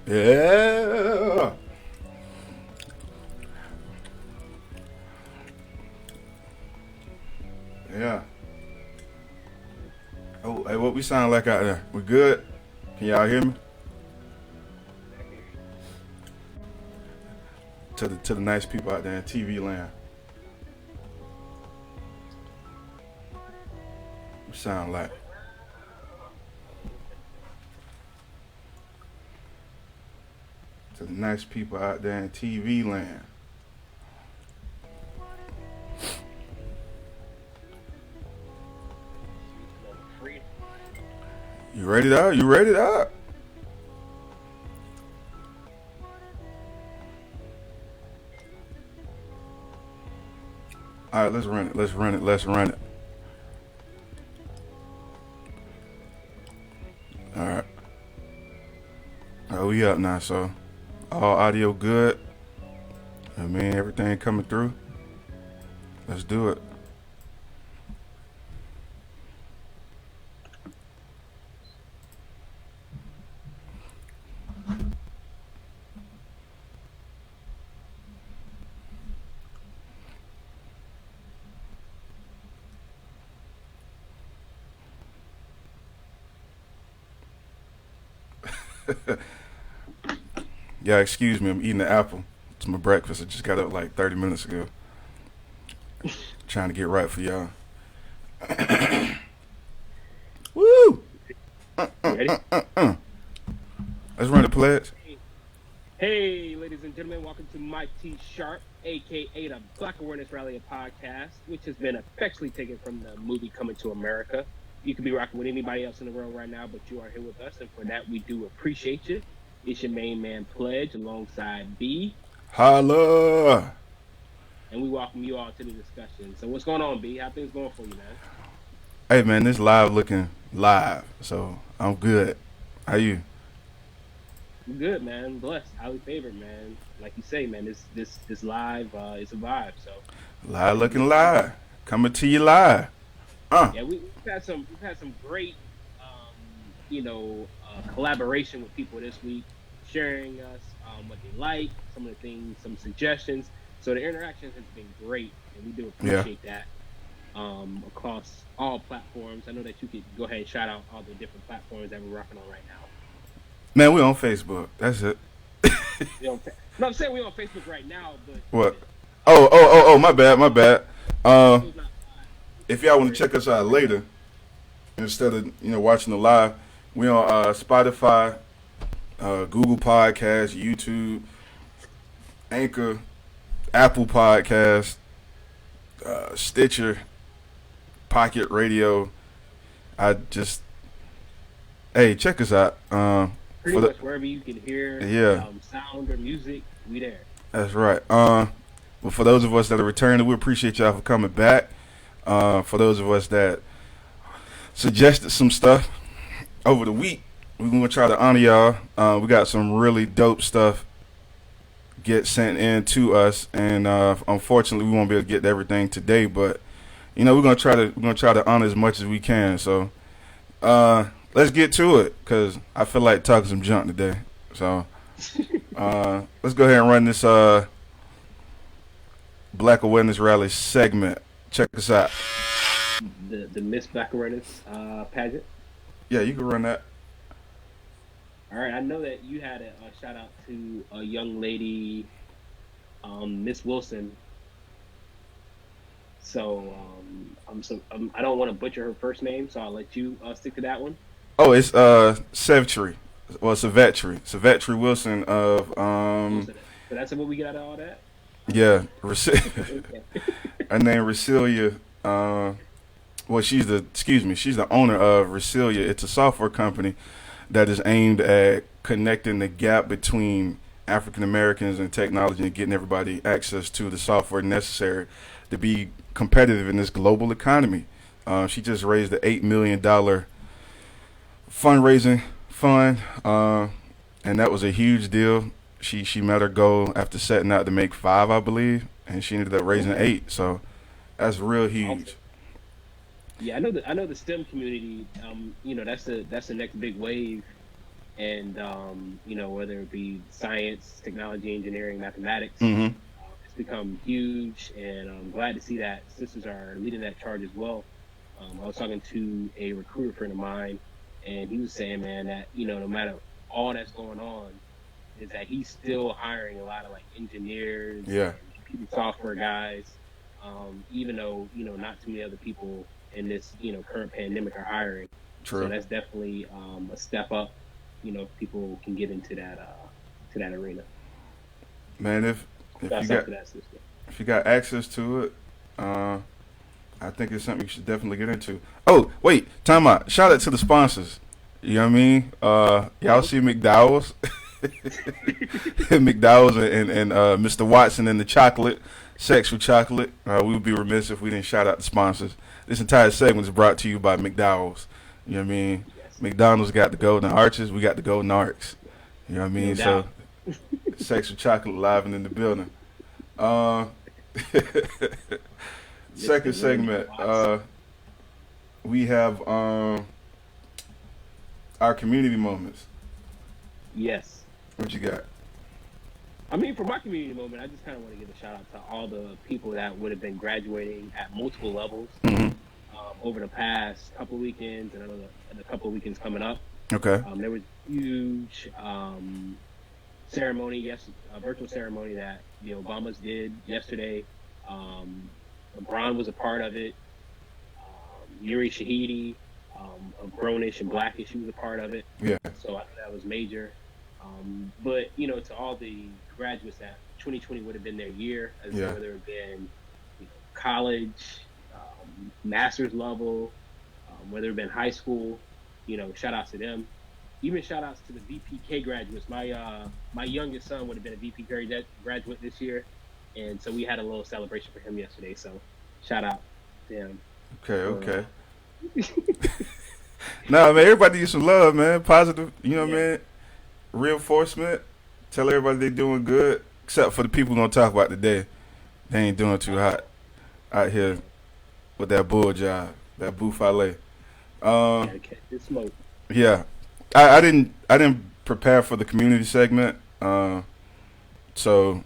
Yeah. Yeah. Oh, hey, what we sound like out there? We good? Can y'all hear me? To the nice people out there in TV land. We sound like. To the nice people out there in TV land. You ready to out? You ready to out? All right, let's run it. Let's run it. Let's run it. All right. Oh, we up now, so all audio good. I mean, everything coming through. Let's do it. Yeah, excuse me. I'm eating an apple. It's my breakfast. I just got up like 30 minutes ago. Trying to get right for y'all. Woo! Ready? Let's run the pledge. Hey, ladies and gentlemen, welcome to Mike T. Sharp, aka the Black Awareness Rally podcast, which has been affectionately taken from the movie Coming to America. You could be rocking with anybody else in the world right now, but you are here with us, and for that, we do appreciate you. It's your main man Pledge alongside B, Holla! and we welcome you all to the discussion. So, what's going on, B? How things going for you, man? Hey man, this live looking live, so I'm good. How you? I'm good, man. Blessed, highly favored, man. Like you say, man, this live is a vibe. So, Live looking live. Coming to you live. yeah, we've had some great collaboration with people this week, sharing us what they like, some of the things, some suggestions. So the interaction has been great, and we do Yeah. appreciate that across all platforms. I know that you could go ahead and shout out all the different platforms that we're rocking on right now. Man, we on Facebook. That's it. No, I'm saying we're on Facebook right now, but What? Oh, my bad, my bad. the Uh, show's not if y'all want live. to check us out later, instead of watching the live, we on Spotify, Google Podcasts, YouTube, Anchor, Apple Podcasts, Stitcher, Pocket Radio. I just hey, check us out. Pretty For the much wherever you can hear yeah, sound or music, we there. that's right. But for those of us that are returning, we appreciate y'all for coming back. For those of us that suggested some stuff over the week, we're gonna try to honor y'all. We got some really dope stuff get sent in to us, and unfortunately, we won't be able to get to everything today. But we're gonna try to honor as much as we can. So let's get to it, cause I feel like talking some junk today. So let's go ahead and run this Black Awareness Rally segment. Check us out. The Miss Black Awareness pageant. Yeah, you can run that. All right, I know that you had a shout out to a young lady, Miss Wilson. So I don't want to butcher her first name, so I'll let you stick to that one. Oh, it's Sevtri. Well, Savetri Wilson of So that's what we get out of all that. yeah, Okay. her name Resilia. Well, she's the owner of Resilia. It's a software company that is aimed at connecting the gap between African Americans and technology and getting everybody access to the software necessary to be competitive in this global economy. She just raised the $8 million fundraising fund, and that was a huge deal. She met her goal after setting out to make five, I believe, and she ended up raising Okay. eight. So that's real Awesome. huge. Yeah, I know the STEM community. That's the next big wave, and whether it be science, technology, engineering, mathematics, Mm-hmm. it's become huge, and I'm glad to see that sisters are leading that charge as well. I was talking to a recruiter friend of mine, and he was saying, man, that no matter all that's going on, is that he's still hiring a lot of like engineers Yeah. and computer software guys, even though not too many other people in this current pandemic are hiring. So True. that's definitely a step up. If people can get into that arena. Man, if you That's up got to that system. if you got access to it, uh, I think it's something you should definitely get into. Oh, wait, time out. Shout out to the sponsors. You know what I mean? Y'all see McDowell's, McDowell's, and Mr. Watson and the chocolate, sexual chocolate. We would be remiss if we didn't shout out the sponsors. This entire segment is brought to you by McDowell's. You know what I mean? Yes, McDonald's got the golden arches. We got the golden arcs. You know what I no mean? So, doubt. sexual chocolate live and in the building. Uh, Second Mr. William segment. Watson. We have our community moments. Yes. What you got? I mean, for my community moment, I just kind of want to give a shout out to all the people that would have been graduating at multiple levels Hmm. over the past couple of weekends and a couple of weekends coming up. Okay. There was huge ceremony, a virtual ceremony that the Obamas did yesterday. LeBron was a part of it. Yuri Shahidi, of Grownish and Blackish, he was a part of it. Yeah. So I think that was major. But to all the graduates that 2020 would have been their year, as Yeah. whether it been college, master's level, whether it been high school, shout outs to them. Even shout outs to the VPK graduates. My youngest son would have been a VPK graduate this year, and so we had a little celebration for him yesterday. So shout out to him. Okay. Nah, man, everybody needs some love, man. Positive, Yeah. man. Reinforcement. Tell everybody they doing good, except for the people we're gonna talk about today. They ain't doing too hot out here with that bull job, that buffale. Gotta catch this smoke. Yeah, I didn't prepare for the community segment, so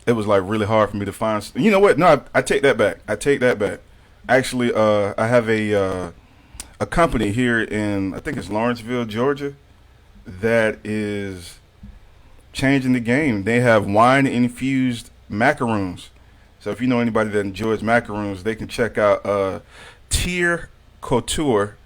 it was like really hard for me to find. You know what? No, I take that back. I take that back. Actually, I have a company here in, I think it's Lawrenceville, Georgia, that is changing the game. They have wine infused macaroons. So if you know anybody that enjoys macaroons, they can check out Tier Couture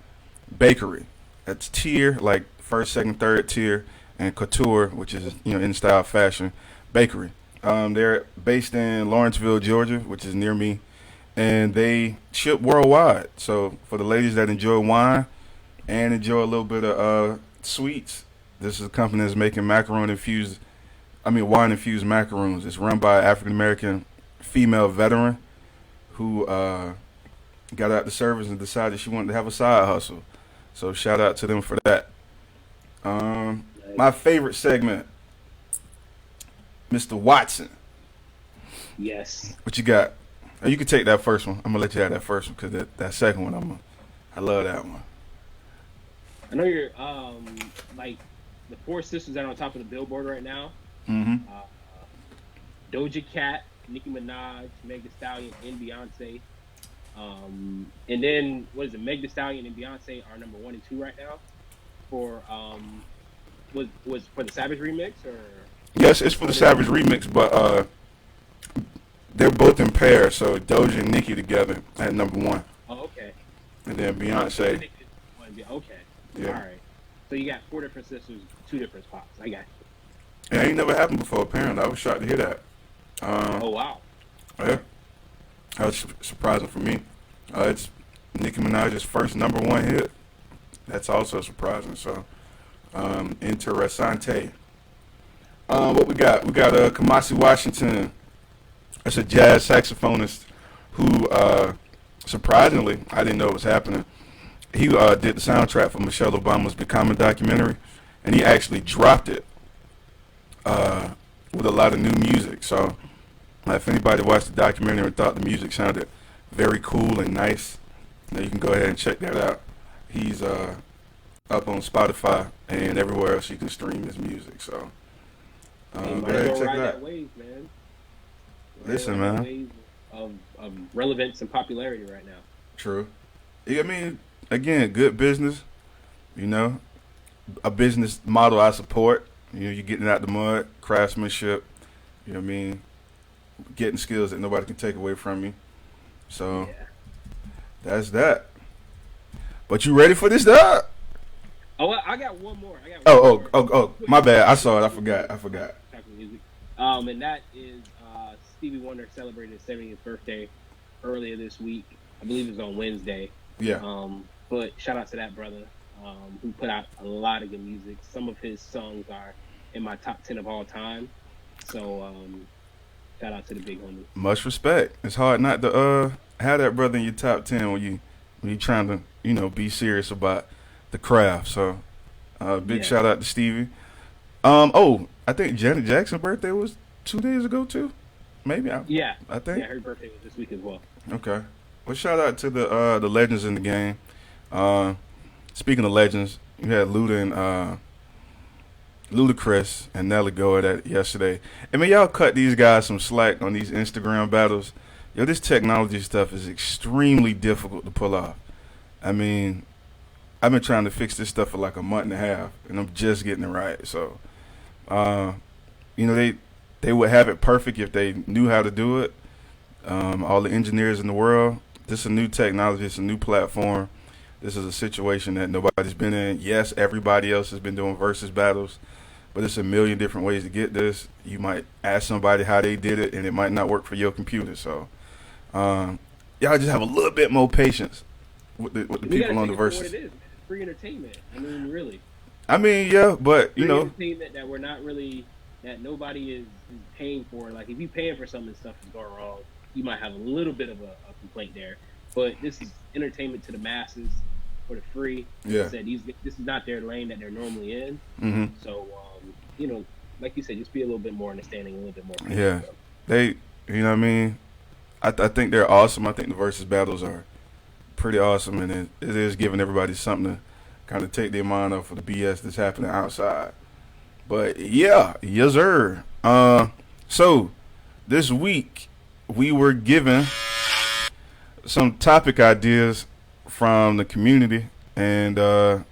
Bakery. That's tier, like first, second, third tier, and couture, which is in style fashion bakery. They're based in Lawrenceville, Georgia, which is near me, and they ship worldwide. So for the ladies that enjoy wine and enjoy a little bit of sweets, this is a company that's making wine infused macaroons. It's run by an African American female veteran who got out the service and decided she wanted to have a side hustle. So shout out to them for that. My favorite segment, Mr. Watson. Yes. What you got? Oh, you can take that first one. I'm gonna let you have that first one because that second one, I love that one. I know you're like the four sisters that are on top of the billboard right now. Mm-hmm. Uh, Doja Cat, Nicki Minaj, Meg Thee Stallion, and Beyonce. And then what is it? Meg Thee Stallion and Beyonce are number 1 and 2 right now. For was for the Savage remix or? Yes, it's for the Savage remix, but they're both in pairs. So Doja and Nicki together at number 1, Oh, okay. and then Beyonce. Okay. Yeah. All right. So you got 4 different sisters, 2 different spots. I got It ain't never happened before. Apparently, I was shocked to hear that. you. Oh wow. Yeah, that was surprising for me. It's Nicki Minaj's first number 1 hit. That's also surprising. So, interessante. What we got? We got Kamasi Washington. That's a jazz saxophonist who, surprisingly, I didn't know it was happening. He did the soundtrack for Michelle Obama's Becoming documentary, and he actually dropped it with a lot of new music. So, if anybody watched the documentary and thought the music sounded very cool and nice, you can go ahead and check that out. He's up on Spotify and everywhere else you can stream his music. So Hey, go might as ahead and well check ride it that out. wave, man. Listen, Ride that man. wave of relevance and popularity right now. True. I mean, again, good business. You know, a business model I support. You know, you're getting out the mud, craftsmanship. You know what I mean? Getting skills that nobody can take away from you. So Yeah. that's that. But you ready for this, dog? Oh, I got one more. I got one Oh, more. My bad. I saw it. I forgot. Chocolate music. And that is Stevie Wonder celebrated his 70th birthday earlier this week. I believe it was on Wednesday. Yeah. But shout out to that brother who put out a lot of good music. Some of his songs are in my top 10 of all time. So shout out to the big homie. Much respect. It's hard not to have that brother in your top 10 when you trying to be serious about the craft. So big shout out to Stevie. I think Janet Jackson's birthday was 2 days ago too. Maybe I think. Yeah, her birthday was this week as well. Okay. Well, shout out to the legends in the game. Speaking of legends, you had Ludacris and Nelly go at it yesterday. I mean, y'all cut these guys some slack on these Instagram battles. Yo, this technology stuff is extremely difficult to pull off. I mean, I've been trying to fix this stuff for like a month and a half, and I'm just getting it right. So, they would have it perfect if they knew how to do it. All the engineers in the world. This is a new technology. It's a new platform. This is a situation that nobody's been in. Yes, everybody else has been doing versus battles, but it's a million different ways to get this. You might ask somebody how they did it, and it might not work for your computer. So, y'all just have a little bit more patience with the people on the verses. What it is. It's free entertainment. I mean, really. I mean, yeah, but free entertainment that we're not really, that nobody is paying for. Like if you're paying for something and stuff is going wrong, you might have a little bit of a complaint there. But this is entertainment to the masses for the free. Yeah. Like I said, this is not their lane that they're normally in. Mm-hmm. So, like you said, just be a little bit more understanding, a little bit more. Yeah. They, you know what I mean? I think they're awesome. I think the versus battles are pretty awesome, and it is giving everybody something to kind of take their mind off of the BS that's happening outside. But yeah, yes sir. So this week we were given some topic ideas from the community, and I'm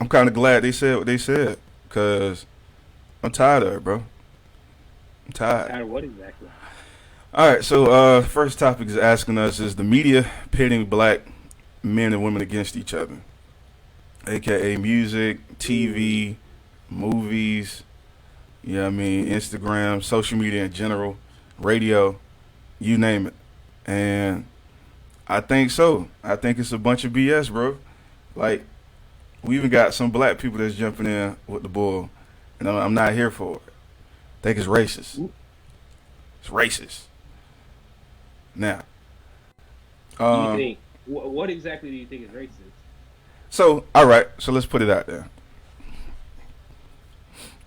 kind of glad they said what they said, because I'm tired of it, bro. I'm tired. Tired of what exactly? All right, so first topic is asking us, is the media pitting black men and women against each other, aka music, TV, movies, you know what I mean, Instagram, social media in general, radio, you name it. And I think so. I think it's a bunch of BS, bro. Like, we even got some black people that's jumping in with the bull, and I'm not here for it. I think it's racist. It's racist. Now, you think, what exactly do you think is racist? So, all right, so let's put it out there.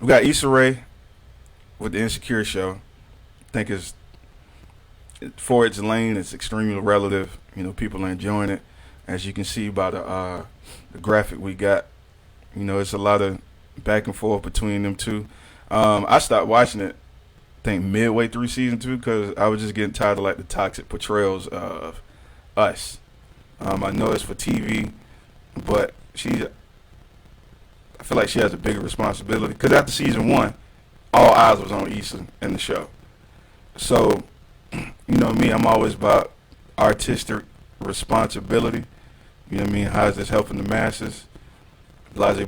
We got Issa Rae with the Insecure show. I think it's for its lane. It's extremely relative. You know, people are enjoying it, as you can see by the graphic we got. You know, it's a lot of back and forth between them two. I stopped watching it, I think midway through season 2, because I was just getting tired of like the toxic portrayals of us. I know it's for TV, but I feel like she has a bigger responsibility, because after season 1, all eyes was on Issa and the show. So, you know me, I'm always about artistic responsibility. You know what I mean? How is this helping the masses? Blase.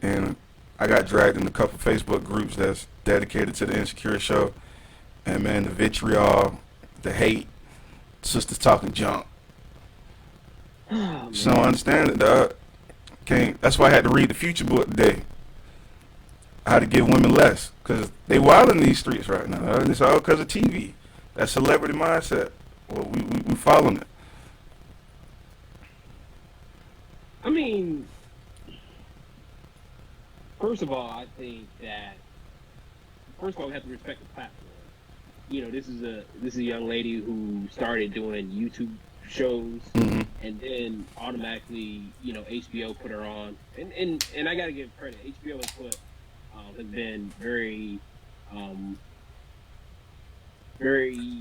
And I got dragged in a couple Facebook groups that's dedicated to the Insecure show. And man, the vitriol, the hate, sisters talking junk. So I understand it, dog. That's why I had to read the Future book today. How to give women less, because they wild in these streets right now. And it's all because of TV. That celebrity mindset. Well, we following it. I mean, first of all, I think that we have to respect the platform. You know, this is a young lady who started doing YouTube shows, Mm-hmm. and then automatically, HBO put her on, and I got to give credit. HBO has been very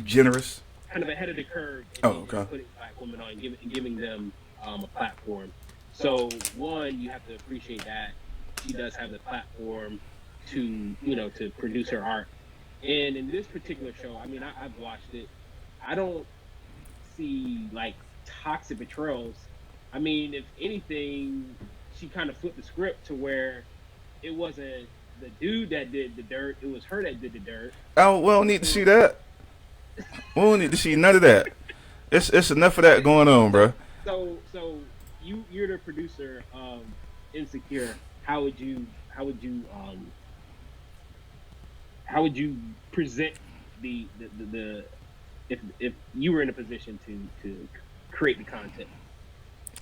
Generous. kind of ahead of the curve Oh, in okay. putting black women on, giving them a platform. So one, you have to appreciate that she does have the platform to produce her art. And in this particular show, I mean, I've watched it. I don't see like toxic betrayals. I mean, if anything, she kind of flipped the script to where it wasn't the dude that did the dirt; it was her that did the dirt. Oh, we don't need to see that. We don't need to see none of that. It's enough of that going on, bro. So you're the producer of Insecure. How would you present the if you were in a position to create the content?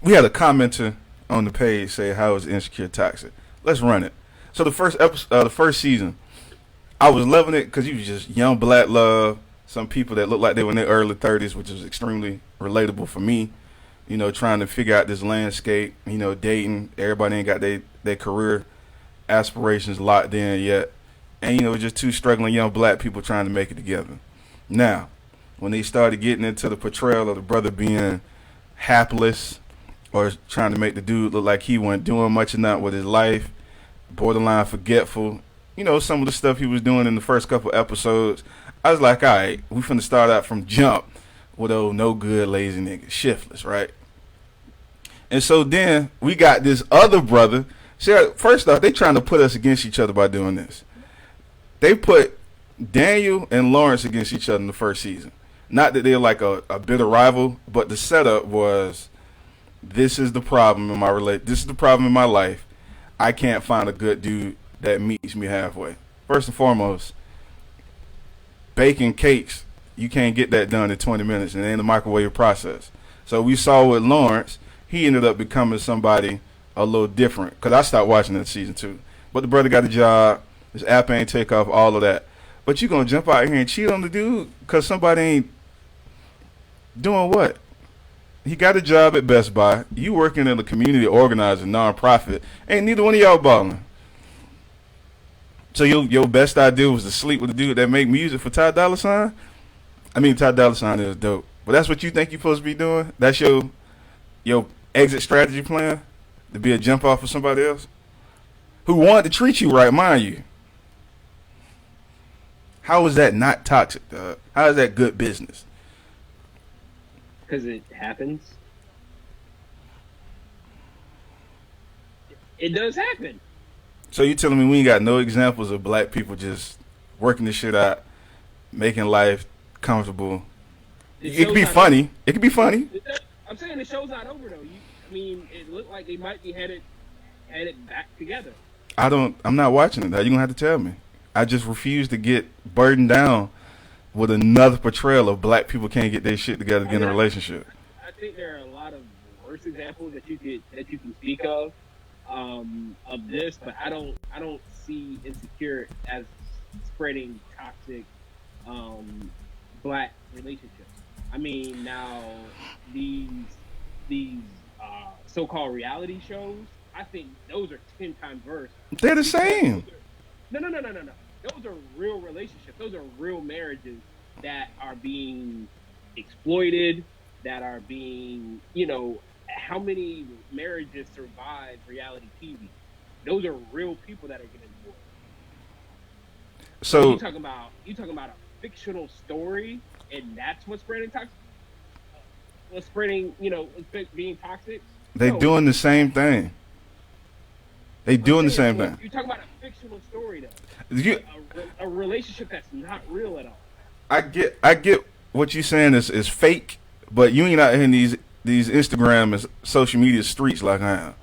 We had a commenter on the page say how is Insecure toxic. Let's run it. So the first episode, the first season, I was loving it because you was just young black love. Some people that looked like they were in their early 30s, which was extremely relatable for me. Trying to figure out this landscape. Dating. Everybody ain't got their career aspirations locked in yet, and just two struggling young black people trying to make it together. Now, when they started getting into the portrayal of the brother being hapless or trying to make the dude look like he wasn't doing much or not with his life, borderline forgetful, some of the stuff he was doing in the first couple episodes, I was like, all right, we finna start out from jump with old no good lazy nigga, shiftless, right? And so then we got this other brother. See, first off, they trying to put us against each other by doing this. They put Daniel and Lawrence against each other in the first season. Not that they're like a bitter rival, but the setup was, this is the problem in this is the problem in my life. I can't find a good dude that meets me halfway. First and foremost, baking cakes, you can't get that done in 20 minutes, and it ain't a microwave process. So we saw with Lawrence, he ended up becoming somebody a little different, because I stopped watching that season 2. But the brother got a job, his app ain't take off, all of that. But you gonna jump out here and cheat on the dude because somebody ain't doing what? He got a job at Best Buy. You working in a community organizer, nonprofit. Ain't neither one of y'all balling. So your best idea was to sleep with a dude that make music for Ty Dolla $ign? I mean, Ty Dolla $ign is dope. But that's what you think you're supposed to be doing? That's your exit strategy plan? To be a jump off of somebody else? Who wanted to treat you right, mind you. How is that not toxic, dog? How is that good business? Because it happens. It does happen. So you telling me we ain't got no examples of black people just working this shit out, making life comfortable? It could be funny. Over. It could be funny. I'm saying the show's not over though. It looked like they might be headed back together. I'm not watching it. You're gonna have to tell me. I just refuse to get burdened down with another portrayal of black people can't get their shit together to get in a relationship. I think there are a lot of worse examples that you can speak of this, but I don't see Insecure as spreading toxic black relationships. I mean, now these so-called reality shows, I think those are 10 times worse. They're the same. No. Those are real relationships. Those are real marriages that are being exploited, that are being, how many marriages survive reality TV? Those are real people that are getting divorced. So you talking about a fictional story, and that's what's spreading toxic. What's spreading, being toxic. They doing the same thing. They doing the same thing. You're talking about a fictional story, though. A relationship that's not real at all. I get what you're saying is fake, but you ain't out here in these Instagram and social media streets like I am.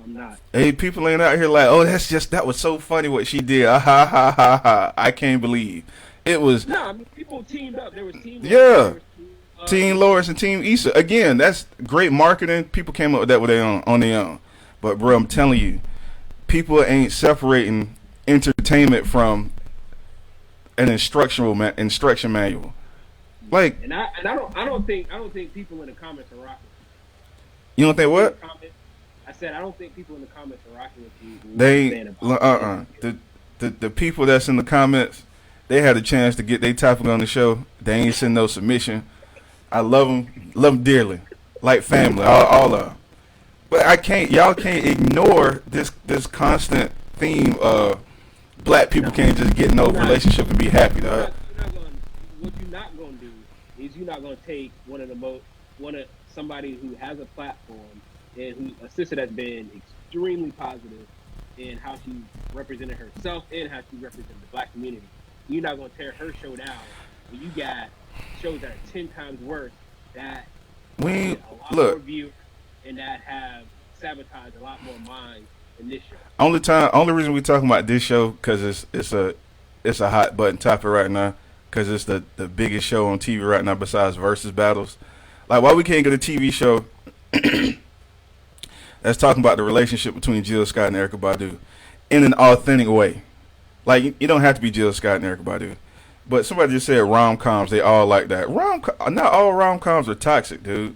I'm not. Hey, people ain't out here like, oh, that was so funny what she did. Ah, ha ha ha ha. I can't believe it was. No, I mean, people teamed up. There was team. Yeah. Team Lawrence and Team Issa. Again, that's great marketing. People came up with that on their own. But bro, I'm telling you, people ain't separating entertainment from an instruction manual. Like, and I don't think people in the comments are rocking. You don't think what? I said I don't think people in the comments are rocking with you. They the people that's in the comments, they had a chance to get their topic on the show. They ain't send no submission. I love them dearly, like family, all of them. But y'all can't ignore this constant theme of black people can't just get in no relationship and be happy, dog. What you're not gonna do is you're not gonna take one of somebody who has a platform and a sister that's been extremely positive in how she represented herself and how she represented the black community. You're not gonna tear her show down when you got shows that are 10 times worse that get a lot more views and that have sabotaged a lot more minds than this show. Only reason we talking about this show because it's a hot button topic right now because it's the biggest show on TV right now besides versus battles. Like, why we can't get a TV show that's talking about the relationship between Jill Scott and Erykah Badu in an authentic way? Like, you don't have to be Jill Scott and Erykah Badu. But somebody just said rom-coms, they all like that. Not all rom-coms are toxic, dude.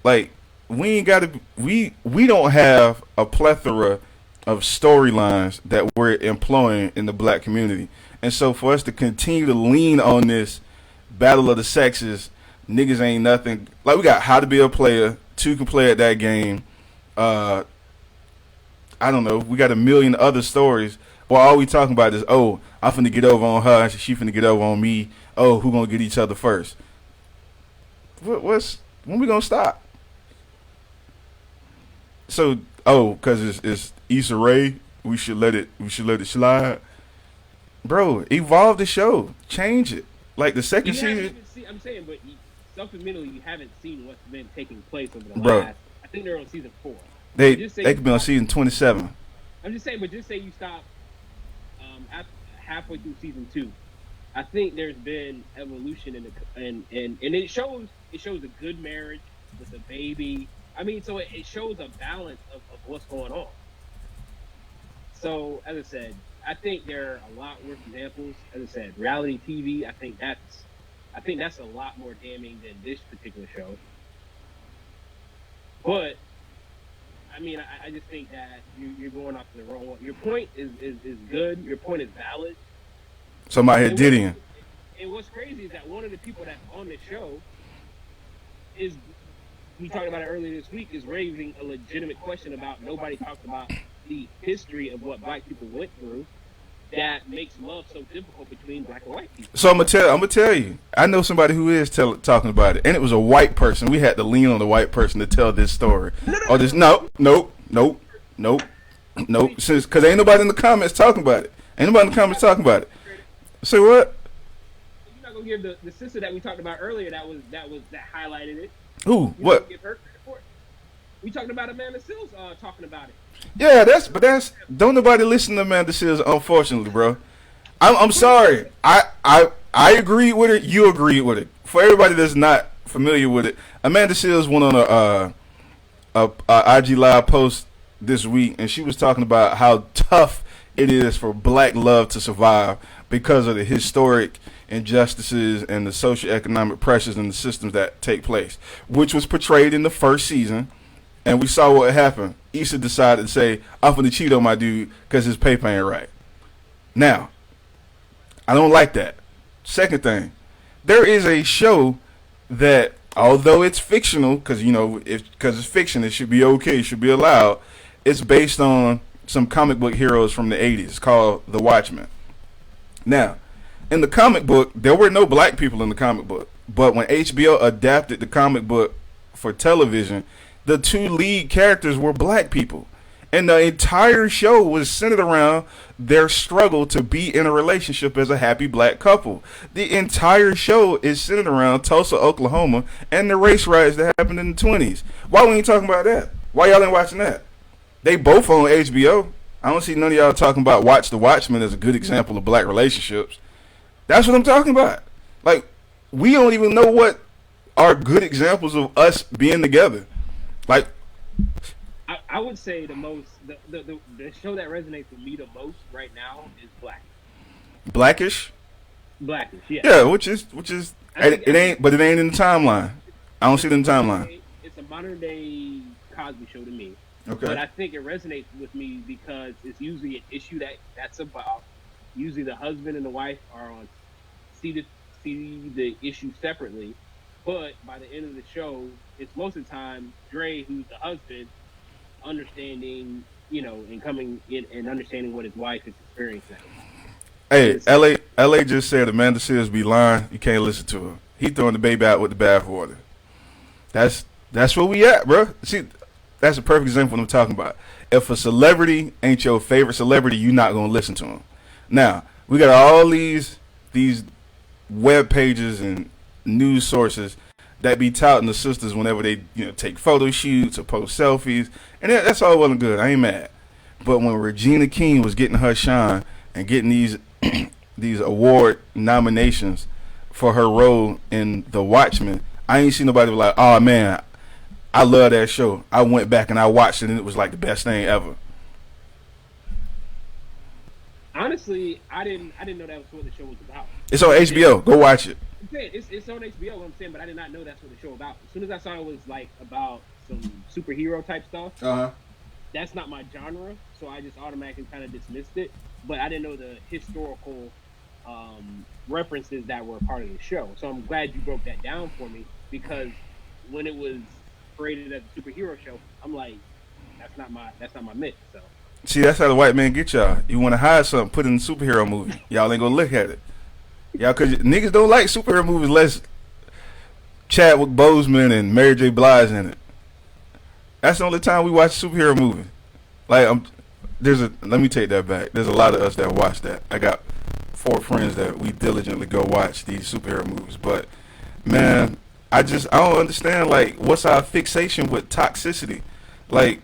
Like, we don't have a plethora of storylines that we're employing in the black community. And so for us to continue to lean on this battle of the sexes, niggas ain't nothing. Like, we got How to Be a Player, 2 can play at that game. I don't know. We got a million other stories. Well, all we talking about is, oh, I'm finna get over on her, she finna get over on me. Oh, who gonna get each other first? When we gonna stop? So, because it's Issa Rae, we should let it slide. Bro, evolve the show, change it. Like the second season. I'm saying, but subliminally, you haven't seen what's been taking place over the last. I think they're on season 4. They could be on season 27. I'm just saying, but just say you stop halfway through season 2. I think there's been evolution and it shows a good marriage with a baby. I mean, so it shows a balance of what's going on. So, as I said, I think there are a lot worse examples. As I said, reality TV. I think that's a lot more damning than this particular show. But I mean, I just think that you're going off the wrong one. Your point is good. Your point is valid. Somebody here diddying. And what's crazy is that one of the people that's on the show is, we talked about it earlier this week, is raising a legitimate question about nobody talks about the history of what black people went through that makes love so difficult between black and white people. So I'm gonna tell you, I know somebody who is talking about it, and it was a white person. We had to lean on the white person to tell this story. Nope. Since because ain't nobody in the comments talking about it. Say what? You're not gonna give the sister that we talked about earlier that highlighted it. Who? What? Give her credit for it. We talked about Amanda Seales talking about it. Yeah, that's don't nobody listen to Amanda Seales, unfortunately, bro. I'm sorry. I agreed with it. You agreed with it. For everybody that's not familiar with it, Amanda Seales went on a IG Live post this week, and she was talking about how tough it is for black love to survive because of the historic injustices and the socioeconomic pressures and the systems that take place, which was portrayed in the first season. And we saw what happened. Issa decided to say, I'm going to cheat on my dude because his paper ain't right. Now, I don't like that. Second thing, there is a show that, although it's fictional, because it's fiction, it should be okay, it should be allowed. It's based on some comic book heroes from the 80s. It's called The Watchmen. Now, in the comic book, there were no black people in the comic book. But when HBO adapted the comic book for television, the 2 lead characters were black people. And the entire show was centered around their struggle to be in a relationship as a happy black couple. The entire show is centered around Tulsa, Oklahoma, and the race riots that happened in the 20s. Why we ain't talking about that? Why y'all ain't watching that? They both on HBO. I don't see none of y'all talking about Watch the Watchmen as a good example of black relationships. That's what I'm talking about. Like, we don't even know what are good examples of us being together. Like, I would say the show that resonates with me the most right now is Blackish. Blackish, yeah. Yeah, which is it ain't in the timeline. I don't see it in the timeline. It's a modern day Cosby Show to me. Okay. But I think it resonates with me because it's usually an issue that's about. Usually the husband and the wife are on see the issue separately, but by the end of the show, it's most of the time Dre, who's the husband, understanding, and coming in and understanding what his wife is experiencing. Hey, LA just said Amanda Sears be lying. You can't listen to her. He throwing the baby out with the bathwater. That's where we at, bro. See, that's a perfect example of what I'm talking about. If a celebrity ain't your favorite celebrity, you're not gonna listen to him. Now we got all these web pages and news sources that be touting the sisters whenever they take photo shoots or post selfies, and that's all well and good. I ain't mad. But when Regina King was getting her shine and getting these award nominations for her role in The Watchmen, I ain't seen nobody be like, oh man, I love that show. I went back and I watched it and it was like the best thing ever. Honestly, I didn't know that was what the show was about. It's on HBO. Go watch it. I'm saying it's on HBO. I'm saying, but I did not know that's what the show was about. As soon as I saw it was like about some superhero type stuff, that's not my genre, so I just automatically kind of dismissed it. But I didn't know the historical references that were a part of the show. So I'm glad you broke that down for me, because when it was created as a superhero show, I'm like, that's not my mix. So. See, that's how the white man get y'all. You want to hide something, put it in a superhero movie. Y'all ain't gonna look at it. Y'all, cause niggas don't like superhero movies unless Chadwick Boseman and Mary J. Blige in it. That's the only time we watch a superhero movie. Like, let me take that back. There's a lot of us that watch that. I got 4 friends that we diligently go watch these superhero movies. But man, I don't understand, like, what's our fixation with toxicity? Like,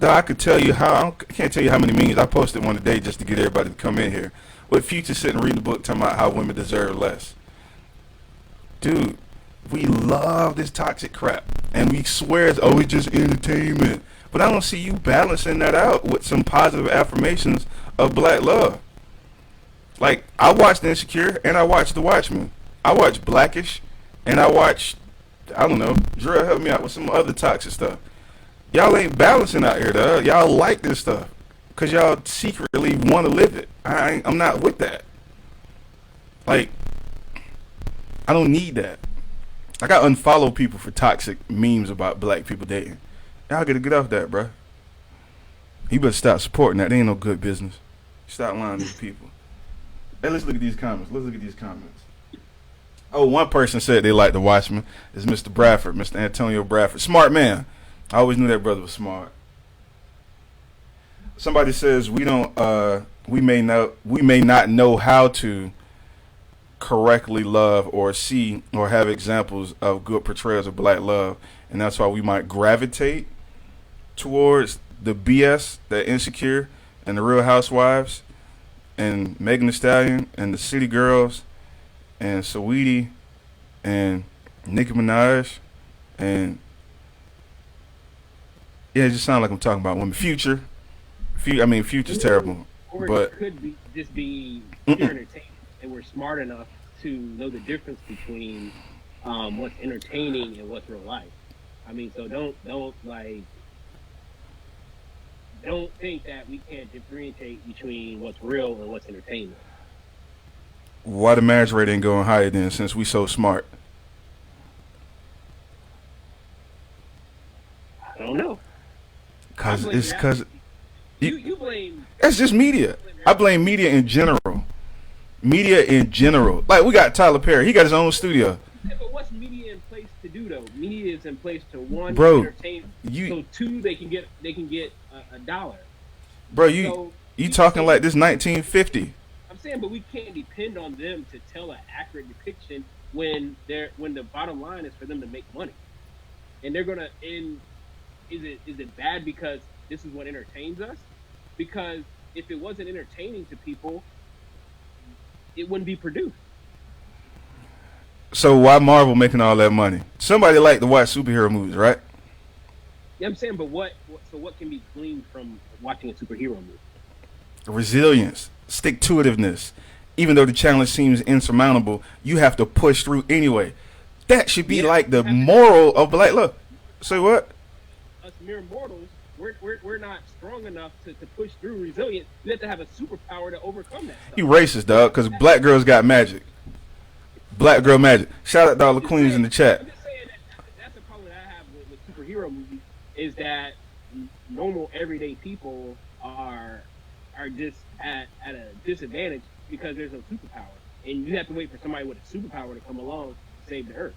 I could tell you I can't tell you how many memes I posted one today just to get everybody to come in here. With Future sitting reading the book talking about how women deserve less. Dude, we love this toxic crap. And we swear it's just entertainment. But I don't see you balancing that out with some positive affirmations of black love. Like, I watched Insecure and I watched The Watchmen. I watched Blackish and I watched, I don't know, Drew help me out with some other toxic stuff. Y'all ain't balancing out here, though. Y'all like this stuff because y'all secretly want to live it. I'm not with that. Like, I don't need that. I got unfollow people for toxic memes about black people dating. Y'all gotta get off that, bro. You better stop supporting that. They ain't no good business. Stop lying to these people. Hey, let's look at these comments. Oh, one person said they like The Watchmen. It's Mr. Bradford, Mr. Antonio Bradford. Smart man. I always knew that brother was smart. Somebody says we may not know how to correctly love or see or have examples of good portrayals of black love, and that's why we might gravitate towards the BS that Insecure and The Real Housewives and Megan Thee Stallion and the City Girls and Saweetie and Nicki Minaj and it just sounds like I'm talking about women. Future's terrible. Or but it could be pure entertainment, and we're smart enough to know the difference between what's entertaining and what's real life. I mean, so don't think that we can't differentiate between what's real and what's entertainment. Why the marriage rate ain't going higher then, since we so smart? I don't know. Cause you blame. That's just media. I blame media in general. Like, we got Tyler Perry. He got his own studio. Yeah, but what's media in place to do though? Media is in place to one, entertain. So 2, they can get a dollar. Bro, you talking like this 1950? I'm saying, but we can't depend on them to tell an accurate depiction when the bottom line is for them to make money, and they're gonna end. Is it bad because this is what entertains us? Because if it wasn't entertaining to people, it wouldn't be produced. So why Marvel making all that money? Somebody like to watch superhero movies, right? Yeah, I'm saying, but what can be gleaned from watching a superhero movie? Resilience, stick-to-itiveness. Even though the challenge seems insurmountable, you have to push through anyway. That should be Yeah, like the you have to moral of black love. Say what? us mere mortals, we're not strong enough to push through resilience. You have to have a superpower to overcome that stuff. You racist, dog, because black girls got magic. Black girl magic. Shout out to all the queens in the chat. I'm just saying that's the problem that I have with superhero movies is that normal everyday people are just at a disadvantage because there's no superpower, and you have to wait for somebody with a superpower to come along to save the earth.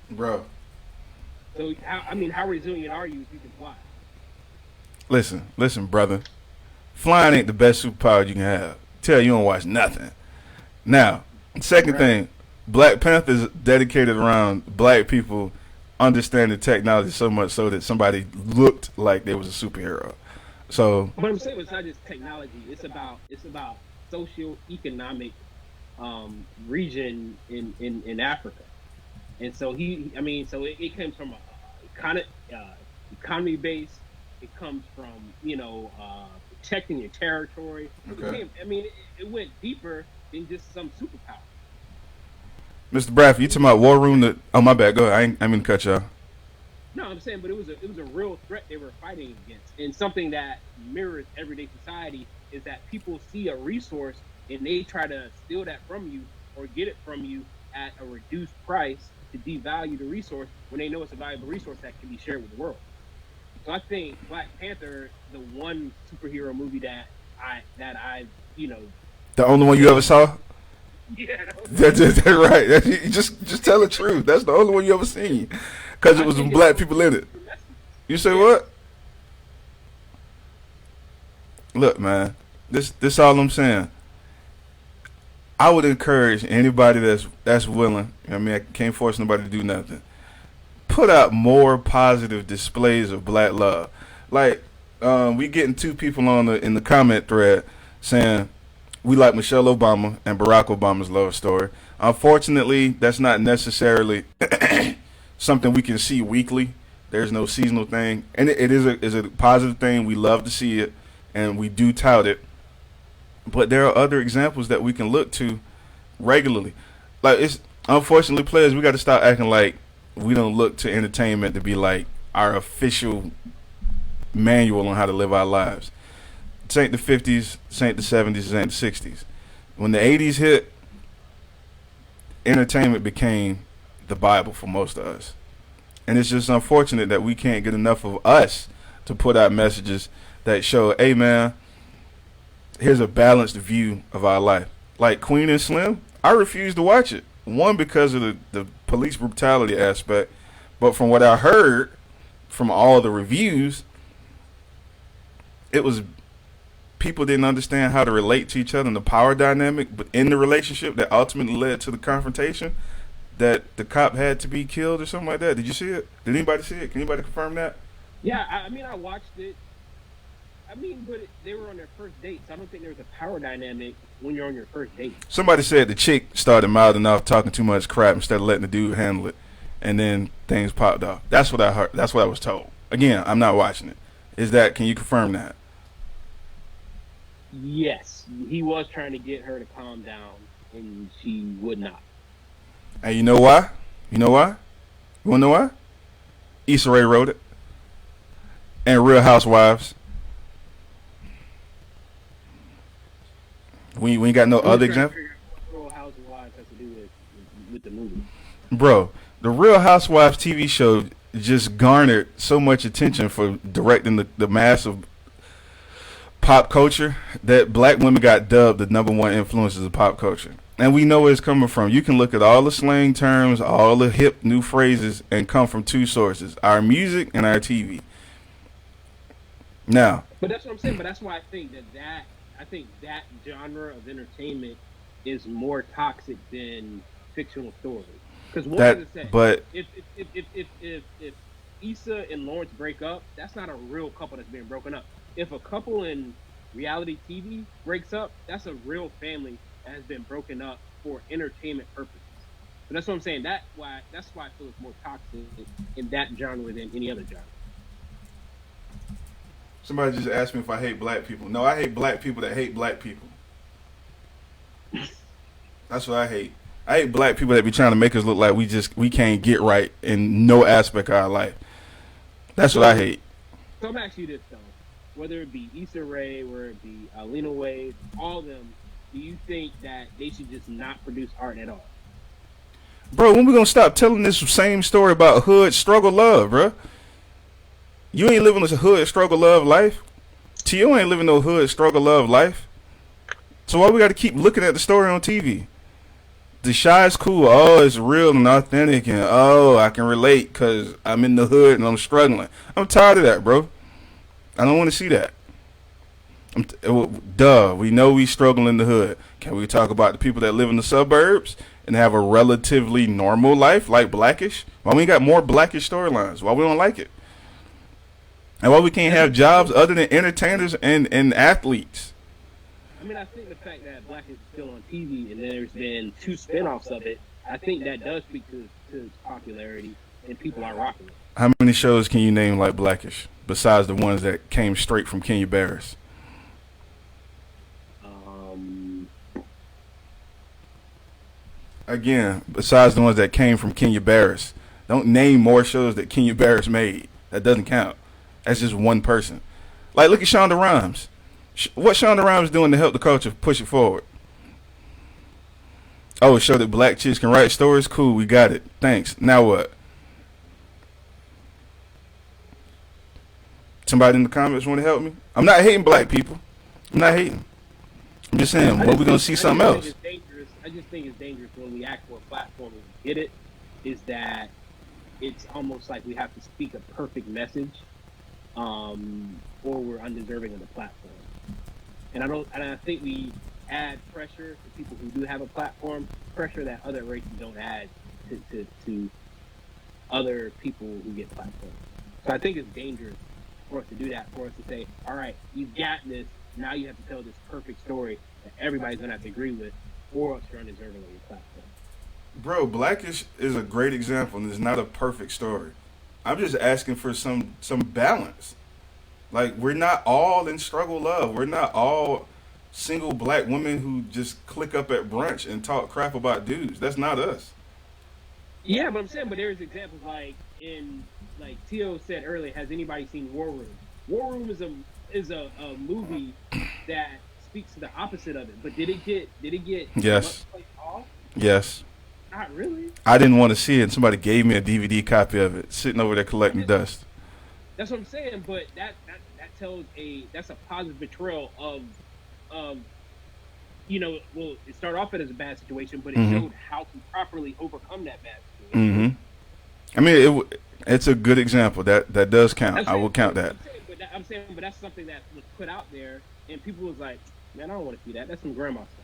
Bro. So how resilient are you if you can fly? Listen, brother. Flying ain't the best superpower you can have. Tell you don't watch nothing. Now, second thing, Black Panther is dedicated around black people understanding technology so much so that somebody looked like they was a superhero. So, But I'm saying it's not just technology. It's about socio-economic region in Africa, and so so it comes from a kind of economy base. It comes from protecting your territory. Okay. It went deeper than just some superpower. Mr. Bradford, you talking about War Room? Oh, my bad. Go ahead. I mean to cut y'all. No, I'm saying, but it was a real threat they were fighting against, and something that mirrors everyday society is that people see a resource and they try to steal that from you or get it from you at a reduced price to devalue the resource when they know it's a valuable resource that can be shared with the world. So I think Black Panther, the one superhero movie that I The only one you ever saw? yeah, That's right. Just tell the truth. That's the only one you ever seen. Because it was some black people in it. You say what? Look, man. This all I'm saying. I would encourage anybody that's willing. I can't force nobody to do nothing. Put out more positive displays of black love. Like, we getting two people in the comment thread saying we like Michelle Obama and Barack Obama's love story. Unfortunately, that's not necessarily something we can see weekly. There's no seasonal thing, and it is a positive thing. We love to see it, and we do tout it. But there are other examples that we can look to regularly. Like, it's unfortunately, players, we got to start acting like we don't look to entertainment to be like our official manual on how to live our lives. This ain't the 50s, this ain't the 70s, this ain't the 60s. When the 80s hit, entertainment became the Bible for most of us. And it's just unfortunate that we can't get enough of us to put out messages that show, hey man, here's a balanced view of our life. Like Queen and Slim, I refuse to watch it. One, because of the police brutality aspect, but from what I heard from all the reviews, it was people didn't understand how to relate to each other and the power dynamic, but in the relationship that ultimately led to the confrontation, that the cop had to be killed or something like that. Did you see it? Did anybody see it? Can anybody confirm that? Yeah, I watched it. But they were on their first date, so I don't think there was a power dynamic when you're on your first date. Somebody said the chick started mouthing off, talking too much crap instead of letting the dude handle it, and then things popped off. That's what I heard. That's what I was told. Again, I'm not watching it. Can you confirm that? Yes, he was trying to get her to calm down, and she would not. And you know why? You want to know why? Issa Rae wrote it. And Real Housewives. We ain't got no other example. Real Housewives has to do with the movie. Bro, the Real Housewives TV show just garnered so much attention for directing the mass of pop culture that black women got dubbed the number one influences of pop culture. And we know where it's coming from. You can look at all the slang terms, all the hip new phrases, and come from two sources: our music and our TV. Now, but that's what I'm saying. But that's why I think that genre of entertainment is more toxic than fictional stories. Because what does it say? But if Issa and Lawrence break up, that's not a real couple that's being broken up. If a couple in reality TV breaks up, that's a real family that has been broken up for entertainment purposes. So that's what I'm saying. That's why I feel it's more toxic in that genre than any other genre. somebody just asked me if I hate black people. No, I hate black people that hate black people. That's what I hate. I hate black people that be trying to make us look like we can't get right in no aspect of our life. That's what I hate. So I'm asking you this though, whether it be Issa Rae, whether it be Lena Waithe, all of them, do you think that they should just not produce art at all? Bro, when we gonna stop telling this same story about hood struggle love, bro? You ain't living this hood struggle love life. T.O. ain't living no hood struggle love life. So why we gotta keep looking at the story on TV? The Shy is cool. Oh, it's real and authentic, and oh, I can relate because I'm in the hood and I'm struggling. I'm tired of that, bro. I don't want to see that. Duh, we know we struggle in the hood. Can we talk about the people that live in the suburbs and have a relatively normal life, like Blackish? Why we got more Blackish storylines? Why we don't like it? And why we can't have jobs other than entertainers and athletes? I mean, I think the fact that Blackish is still on TV and there's been 2 spinoffs of it, I think that does speak to its popularity and people are rocking it. How many shows can you name like Blackish besides the ones that came straight from Kenya Barris? Again, besides the ones that came from Kenya Barris, don't name more shows that Kenya Barris made. That doesn't count. That's just one person. Like, look at Shonda Rhimes. What Shonda Rhimes doing to help the culture push it forward? Oh, it showed that black chicks can write stories? Cool, we got it. Thanks. Now what? Somebody in the comments want to help me? I'm not hating black people. I'm not hating. I'm just saying, what we going to see something else? I just think it's dangerous when we act for a platform and we get it, is that it's almost like we have to speak a perfect message, or we're undeserving of the platform. And I think we add pressure to people who do have a platform, pressure that other races don't add to other people who get platforms. So I think it's dangerous for us to do that, for us to say, all right, you've got this, now you have to tell this perfect story that everybody's going to have to agree with, or else you're undeserving of your platform. Bro, Blackish is a great example, and it's not a perfect story. I'm just asking for some balance. Like, we're not all in struggle love. We're not all single black women who just click up at brunch and talk crap about dudes. That's not us. Yeah, but I'm saying, but there's examples like Tio said earlier, has anybody seen War Room? War Room is a movie that speaks to the opposite of it. But did it get yes much off? Yes. Not really. I didn't want to see it, and somebody gave me a DVD copy of it, sitting over there collecting dust. That's what I'm saying, but that tells that's a positive portrayal of well, it started off as a bad situation, but it showed how to properly overcome that bad situation. I mean, it's a good example. That does count. I will count that. I'm saying, but that's something that was put out there, and people was like, man, I don't want to see that. That's some grandma stuff.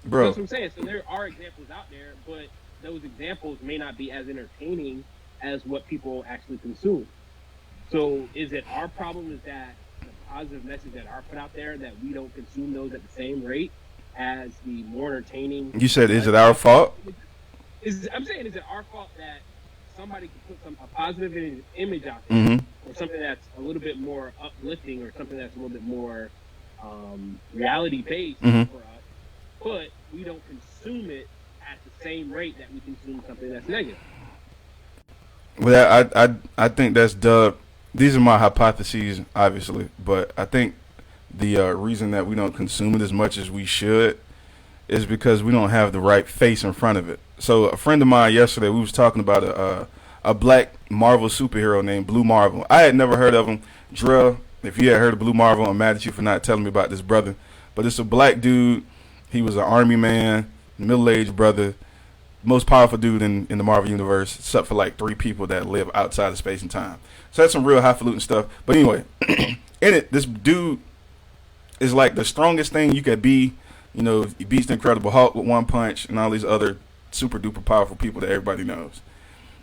Bro. That's what I'm saying. So there are examples out there, but those examples may not be as entertaining as what people actually consume. So is it our problem is that the positive message that are put out there that we don't consume those at the same rate as the more entertaining? You said, is it our fault? I'm saying, is it our fault that somebody can put a positive image out there, or something that's a little bit more uplifting, or something that's a little bit more reality based for us, but we don't consume it at the same rate that we consume something that's negative? Well, I think that's dubbed. These are my hypotheses, obviously, but I think the reason that we don't consume it as much as we should is because we don't have the right face in front of it. So a friend of mine yesterday, we was talking about a black Marvel superhero named Blue Marvel. I had never heard of him. Drill, if you had heard of Blue Marvel, I'm mad at you for not telling me about this brother. But it's a black dude. He was an army man, middle-aged brother, most powerful dude in the Marvel universe, except for like 3 people that live outside of space and time. So that's some real highfalutin stuff. But anyway, in it, this dude is like the strongest thing you could be. You know, he beats the Incredible Hulk with one punch and all these other super duper powerful people that everybody knows.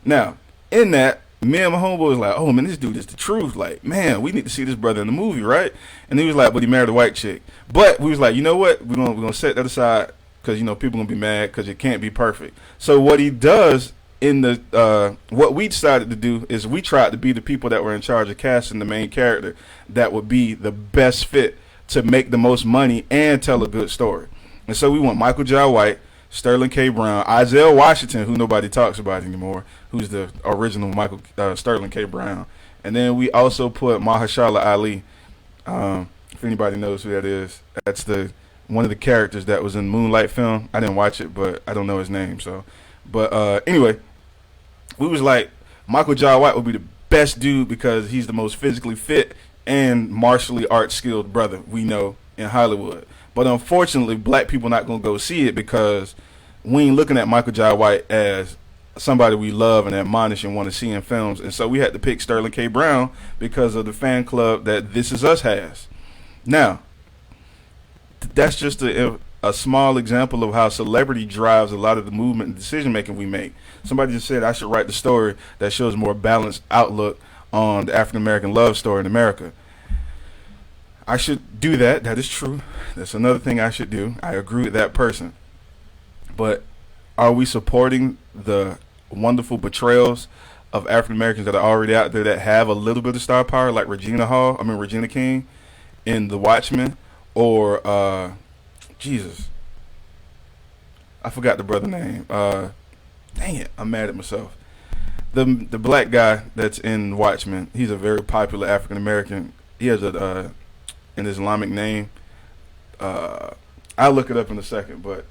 Now, in that, me and my homeboy was like, oh man, this dude is the truth. Like, man, we need to see this brother in the movie, right? And he was like, but he married a white chick. But we was like, you know what? We're gonna set that aside because, you know, people gonna be mad because it can't be perfect. So what he does in the what we decided to do is we tried to be the people that were in charge of casting the main character that would be the best fit to make the most money and tell a good story. And so we went Michael Jai White, Sterling K. Brown, Isaiah Washington, who nobody talks about anymore, who's the original Michael Sterling K. Brown, and then we also put Mahershala Ali. If anybody knows who that is, that's the one of the characters that was in Moonlight film. I didn't watch it, but I don't know his name. So, but anyway, we was like Michael Jai White would be the best dude because he's the most physically fit and martially art skilled brother we know in Hollywood. But unfortunately, black people not gonna go see it because we ain't looking at Michael Jai White as somebody we love and admonish and want to see in films. And so we had to pick Sterling K. Brown because of the fan club that This Is Us has. Now, that's just a small example of how celebrity drives a lot of the movement and decision making we make. Somebody just said I should write the story that shows a more balanced outlook on the African American love story in America. I should do that. That is true. That's another thing I should do. I agree with that person. But are we supporting the wonderful portrayals of African Americans that are already out there that have a little bit of star power, like Regina King in The Watchmen, or Jesus, I forgot the brother name. Dang it, I'm mad at myself. The black guy that's in Watchmen, he's a very popular African American. He has an Islamic name. I'll look it up in a second, but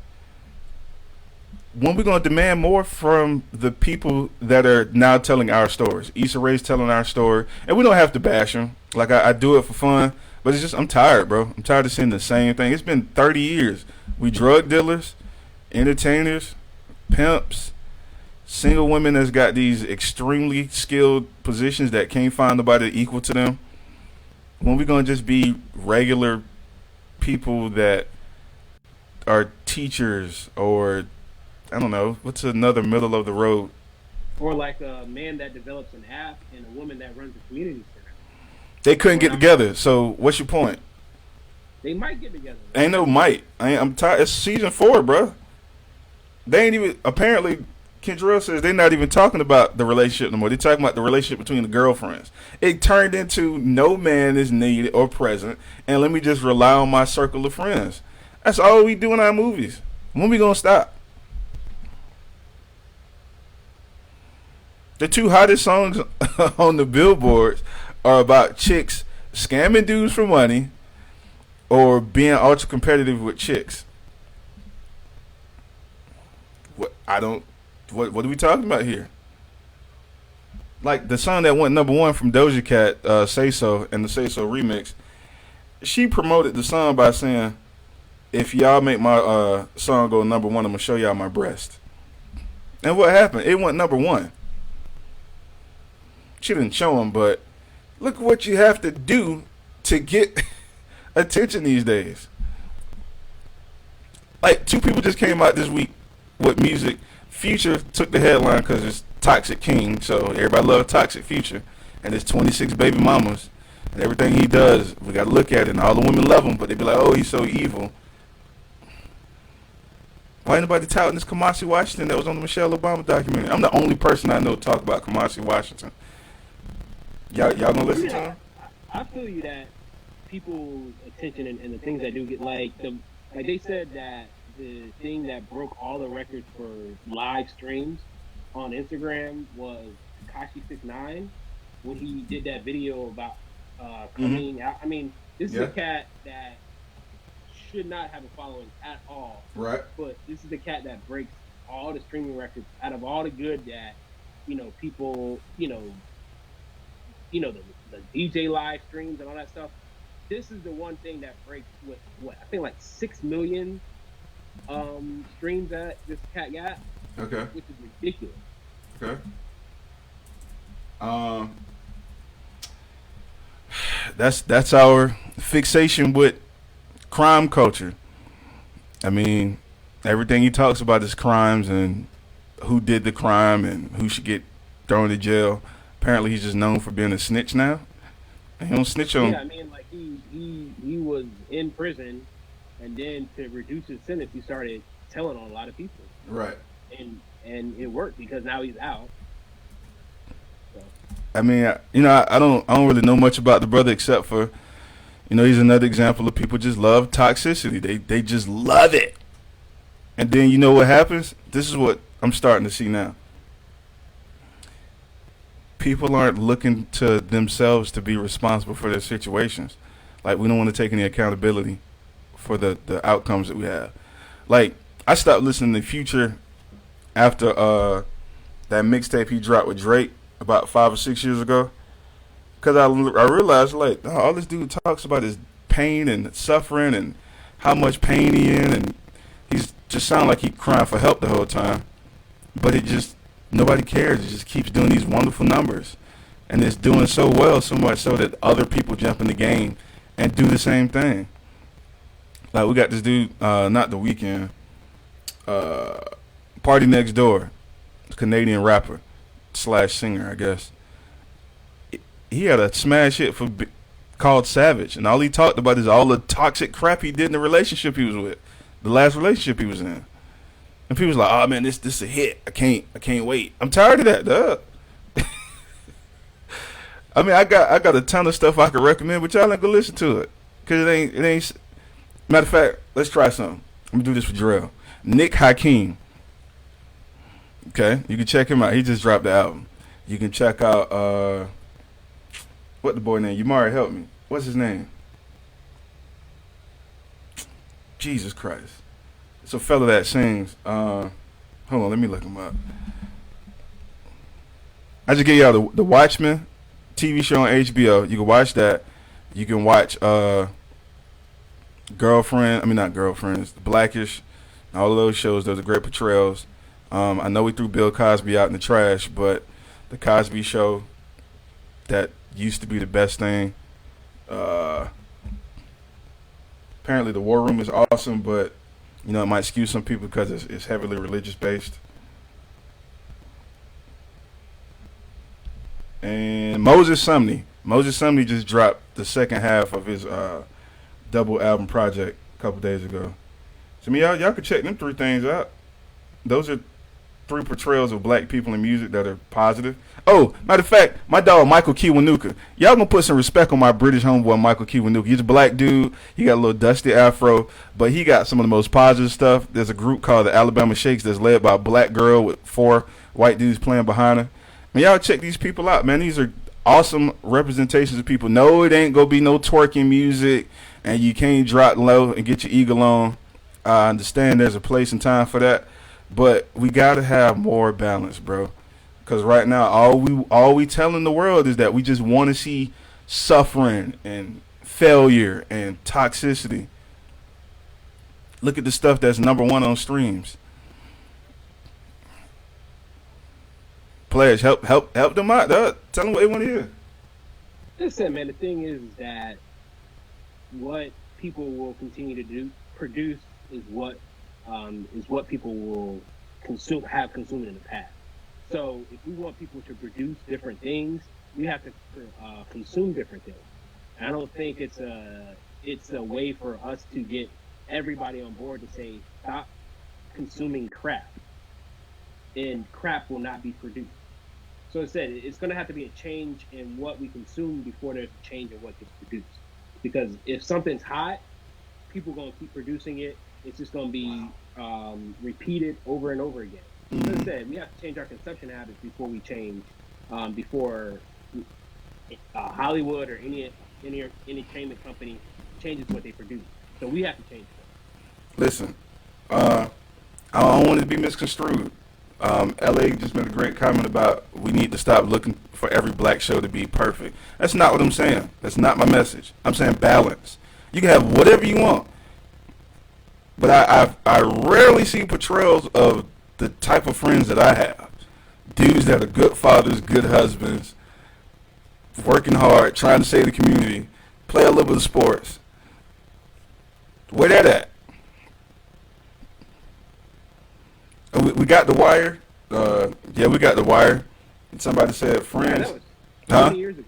when we're going to demand more from the people that are now telling our stories. Issa Rae's telling our story, and we don't have to bash them. Like, I do it for fun, but it's just, I'm tired, bro. I'm tired of seeing the same thing. It's been 30 years. We drug dealers, entertainers, pimps, single women that's got these extremely skilled positions that can't find nobody equal to them. When we going to just be regular people that are teachers, or I don't know, what's another middle of the road? Or like a man that develops an app and a woman that runs a community center. They couldn't get together. So what's your point? They might get together. Ain't no might. I'm tired. It's season 4, bro. They ain't even, apparently, Kendrell says they're not even talking about the relationship no more. They're talking about the relationship between the girlfriends. It turned into no man is needed or present, and let me just rely on my circle of friends. That's all we do in our movies. When we gonna stop? The 2 hottest songs on the billboards are about chicks scamming dudes for money or being ultra competitive with chicks. What are we talking about here? Like the song that went number 1 from Doja Cat, Say So, and the Say So remix, she promoted the song by saying, if y'all make my song go number 1, I'm gonna show y'all my breast. And what happened? It went number 1. She didn't show him, but look what you have to do to get attention these days. Like, 2 people just came out this week with music. Future took the headline because it's Toxic King, so everybody loves Toxic Future, and it's 26 baby mamas, and everything he does, we gotta look at it, and all the women love him, but they be like, oh, he's so evil. Why ain't nobody touting this Kamasi Washington that was on the Michelle Obama documentary? I'm the only person I know talk about Kamasi Washington. Y'all gonna listen to him? I feel you that people's attention and the things that do get like they said that the thing that broke all the records for live streams on Instagram was Tekashi 6ix9ine when he did that video about coming out. I mean, this is a cat that should not have a following at all. Right. But this is the cat that breaks all the streaming records out of all the good that, people, the DJ live streams and all that stuff. This is the one thing that breaks with what I think like 6 million streams that this cat got. Okay. Which is ridiculous. Okay. That's our fixation with crime culture. I mean, everything he talks about is crimes and who did the crime and who should get thrown in jail. Apparently, he's just known for being a snitch now. And he don't snitch on. Yeah, I mean, like he was in prison, and then to reduce his sentence, he started telling on a lot of people. Right. And it worked because now he's out. So. I mean, I don't really know much about the brother except for, he's another example of people just love toxicity. They just love it. And then you know what happens? This is what I'm starting to see now. People aren't looking to themselves to be responsible for their situations. Like, we don't want to take any accountability for the outcomes that we have. Like, I stopped listening to Future after that mixtape he dropped with Drake about 5 or 6 years ago. Because I realized, like, oh, all this dude talks about is pain and suffering and how much pain he in, and he's just sound like he crying for help the whole time. But it just, nobody cares. It just keeps doing these wonderful numbers. And it's doing so well, so much so that other people jump in the game and do the same thing. Like, we got this dude, not The Weeknd, Party Next Door, Canadian rapper / singer, I guess. He had a smash hit called Savage, and all he talked about is all the toxic crap he did in the relationship he was with, the last relationship he was in. And people was like, "Oh man, this is a hit. I can't wait. I'm tired of that, duh." I mean, I got a ton of stuff I could recommend, but y'all ain't gonna listen to it because it ain't. Matter of fact, let's try something. I'm gonna do this for Jarrell. Nick Hakeem. Okay, you can check him out. He just dropped the album. You can check out what the boy name? Yamari, help me. What's his name? Jesus Christ. It's a fella that sings. Hold on, let me look him up. I just gave y'all the Watchmen TV show on HBO. You can watch that. You can watch Girlfriend. I mean, not Girlfriends. Blackish. All of those shows. Those are great portrayals. I know we threw Bill Cosby out in the trash, but the Cosby Show, that used to be the best thing. Apparently, The War Room is awesome, but you know it might skew some people because it's heavily religious based. And Moses Sumney just dropped the second half of his double album project a couple days ago. So y'all can check them 3 things out. Those are 3 portrayals of black people in music that are positive. Oh, matter of fact, my dog Michael Kiwanuka. Y'all gonna put some respect on my British homeboy Michael Kiwanuka. He's a black dude. He got a little dusty afro, but he got some of the most positive stuff. There's a group called the Alabama Shakes that's led by a black girl with 4 white dudes playing behind her. And y'all check these people out, man. These are awesome representations of people. No, it ain't gonna be no twerking music, and you can't drop low and get your eagle on. I understand there's a place and time for that. But we gotta have more balance, bro. Because right now, all we telling the world is that we just want to see suffering and failure and toxicity. Look at the stuff that's #1 on streams. Players, help them out. Tell them what they want to hear. Listen, man. The thing is that what people will continue to produce is what people will have consumed in the past. So if we want people to produce different things, we have to consume different things. And I don't think it's a way for us to get everybody on board to say stop consuming crap, and crap will not be produced. So I said it's going to have to be a change in what we consume before there's a change in what gets produced. Because if something's hot, people are going to keep producing it. It's just going to be repeated over and over again. As I said, we have to change our consumption habits before we change, before Hollywood or any entertainment company changes what they produce. So we have to change that. Listen, I don't want it to be misconstrued. LA just made a great comment about we need to stop looking for every black show to be perfect. That's not what I'm saying. That's not my message. I'm saying balance. You can have whatever you want. But I rarely see portrayals of the type of friends that I have. Dudes that are good fathers, good husbands, working hard, trying to save the community, play a little bit of sports. Where that at? We got The Wire. Yeah, we got The Wire. Somebody said Friends. That was years ago.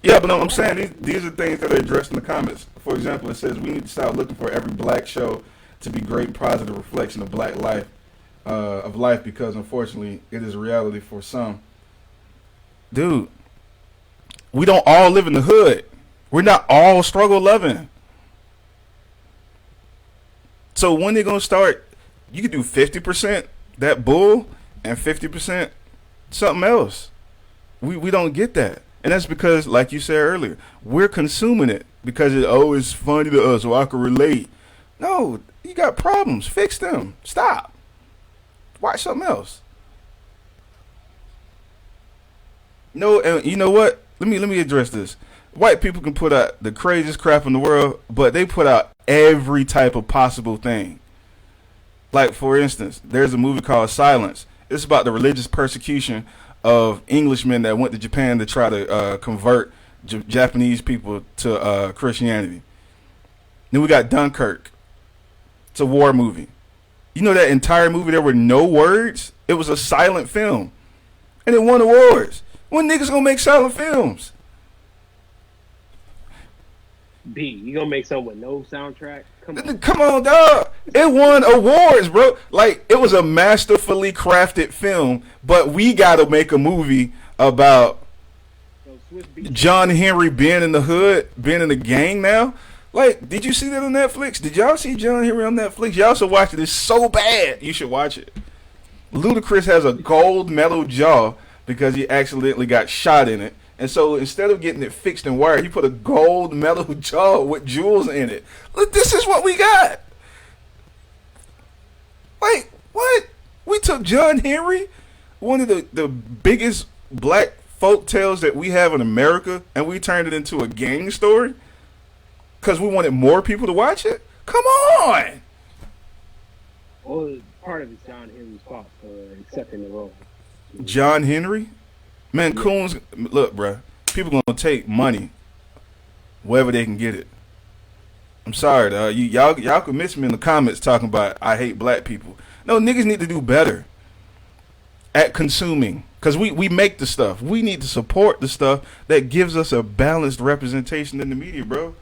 Yeah, but no, I'm saying these are things that are addressed in the comments. For example, it says we need to stop looking for every black show to be great positive reflection of black life, because unfortunately it is reality for some. Dude, we don't all live in the hood. We're not all struggle loving. So when they're gonna start You could do 50% that bull and 50% something else. We don't get that. And that's because, like you said earlier, we're consuming it because it's funny to us, so I can relate. No, you got problems. Fix them. Stop. Watch something else. No, and you know what? Let me address this. White people can put out the craziest crap in the world, but they put out every type of possible thing. Like, for instance, there's a movie called Silence. It's about the religious persecution of Englishmen that went to Japan to try to convert Japanese people to Christianity. Then we got Dunkirk. It's a war movie. You know that entire movie, there were no words? It was a silent film. And it won awards. When niggas gonna make silent films? B, you gonna make something with no soundtrack? Come on, dog. It won awards, bro. Like, it was a masterfully crafted film, but we gotta make a movie about John Henry being in the hood, being in the gang now. Like, did you see that on Netflix? Did y'all see John Henry on Netflix? Y'all should watch it. It's so bad. You should watch it. Ludacris has a gold medal jaw because he accidentally got shot in it. And so instead of getting it fixed and wired, he put a gold metal jaw with jewels in it. Look, this is what we got. Like, what? We took John Henry, one of the biggest black folk tales that we have in America, and we turned it into a gang story because we wanted more people to watch it? Come on! Well, part of it's John Henry's fault for accepting the role. John Henry? Man, Coons, look, bruh. People gonna take money wherever they can get it. I'm sorry, dog. Y'all can miss me in the comments talking about I hate black people. No, niggas need to do better at consuming. Because we make the stuff. We need to support the stuff that gives us a balanced representation in the media, bro.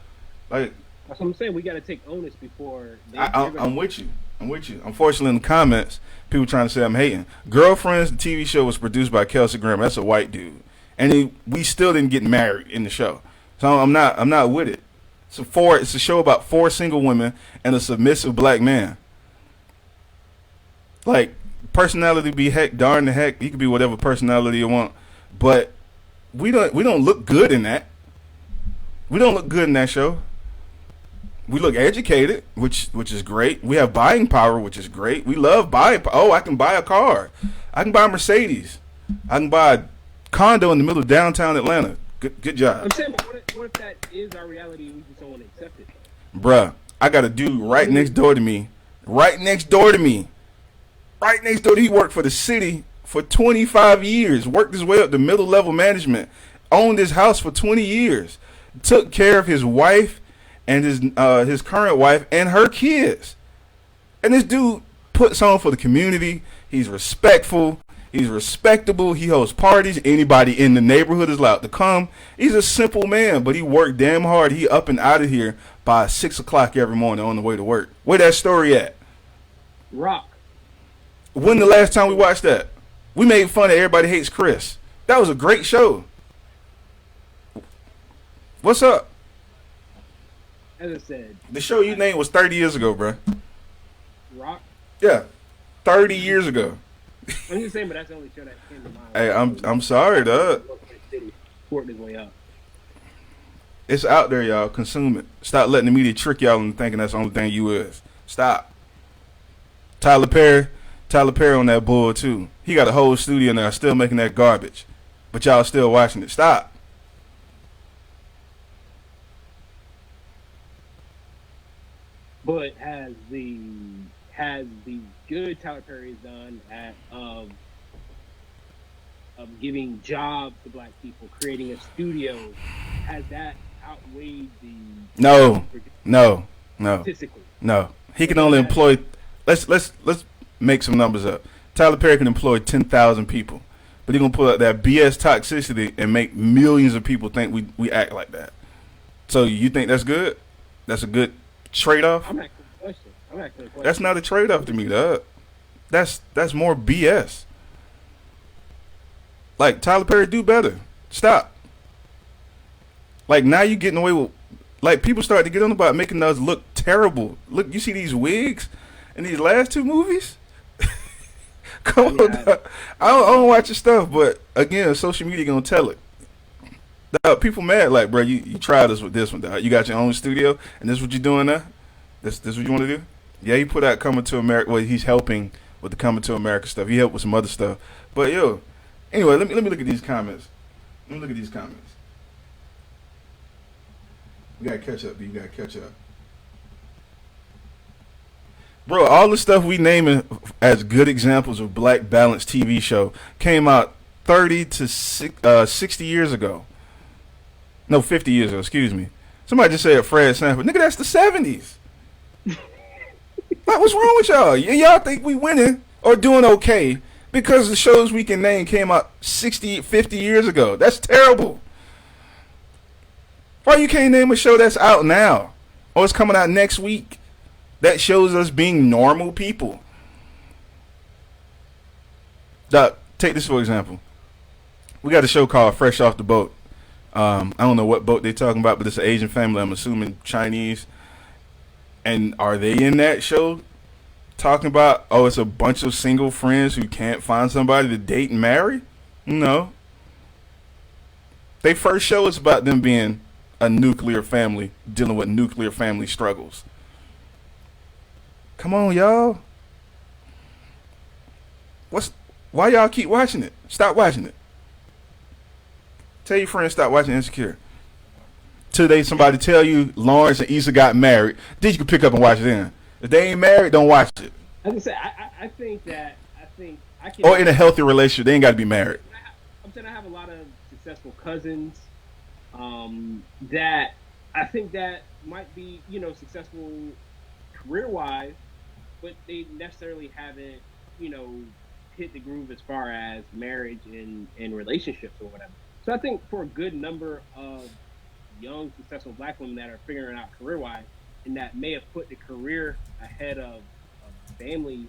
Like, that's what I'm saying. We got to take onus before. I'm with you. Unfortunately, in the comments, people trying to say I'm hating. Girlfriends, the TV show was produced by Kelsey Grammer. That's a white dude, and we still didn't get married in the show. So I'm not with it. It's a show about 4 single women and a submissive black man. Like, personality be heck, darn the heck. You can be whatever personality you want, but we don't look good in that. We don't look good in that show. We look educated, which is great. We have buying power, which is great. We love buying. Oh, I can buy a car. I can buy a Mercedes. I can buy a condo in the middle of downtown Atlanta. Good job. I'm saying, but what if that is our reality and we just don't want to accept it? Bruh, I got a dude right next door to me. He worked for the city for 25 years. Worked his way up to middle level management. Owned his house for 20 years. Took care of his wife and his current wife and her kids. And this dude puts on for the community. He's respectful. He's respectable. He hosts parties. Anybody in the neighborhood is allowed to come. He's a simple man, but he worked damn hard. He up and out of here by 6 o'clock every morning on the way to work. Where that story at? Rock. When the last time we watched that? We made fun of Everybody Hates Chris. That was a great show. What's up? As I said, the show you named was 30 years ago, bro. Rock? Yeah, 30 years ago. I'm just saying, but that's the only show that came to mind. Hey, I'm sorry, dog. Worked his way up. It's out there, y'all. Consume it. Stop letting the media trick y'all into thinking that's the only thing you is. Stop. Tyler Perry on that bull too. He got a whole studio now, still making that garbage, but y'all still watching it. Stop. But has the good Tyler Perry has done of giving jobs to black people, creating a studio, has that outweighed the No. Statistically. No. He can only employ let's make some numbers up. Tyler Perry can employ 10,000 people. But he's gonna pull out that BS toxicity and make millions of people think we act like that. So you think that's good? That's a good trade-off? I'm asking a question. That's not a trade-off to me, dog. That's more BS. Like, Tyler Perry, do better. Stop. Like, now you getting away with, like, people started to get on about making us look terrible. Look, you see these wigs? in these last two movies. Come on, Yeah. dog. I don't watch your stuff, but again, social media gonna tell it. Dog, people mad like, bro, you tried us with this one, dog. You got your own studio, and this what you doing now? This what you want to do? Yeah, he put out Coming to America. Well, he's helping with the Coming to America stuff. He helped with some other stuff. But yo, anyway, let me look at these comments. Let me look at these comments. We gotta catch up, B. You gotta catch up. Bro, all the stuff we naming as good examples of black balanced TV show came out 30 to 60 years ago. No, 50 years ago, excuse me. Somebody just said Fred Sanford. Nigga, that's the 70s. Like, what's wrong with y'all? Y'all think we winning or doing okay because the shows we can name came out 60, 50 years ago. That's terrible. Why you can't name a show that's out now or it's coming out next week that shows us being normal people? Doc, take this for example. We got a show called Fresh Off the Boat. I don't know what boat they're talking about, but it's an Asian family. I'm assuming Chinese. And are they in that show talking about, oh, it's a bunch of single friends who can't find somebody to date and marry? No. They first show is about them being a nuclear family dealing with nuclear family struggles. Come on, y'all. Why y'all keep watching it? Stop watching it. Tell your friends stop watching Insecure. Till somebody tell you Lawrence and Issa got married, then you can pick up and watch it then. If they ain't married, don't watch it. As I say, I think I can. Or in a healthy relationship, they ain't got to be married. I'm saying I have a lot of successful cousins that I think that might be, successful career-wise, but they necessarily haven't, hit the groove as far as marriage and relationships or whatever. So I think for a good number of young, successful black women that are figuring out career-wise and that may have put the career ahead of family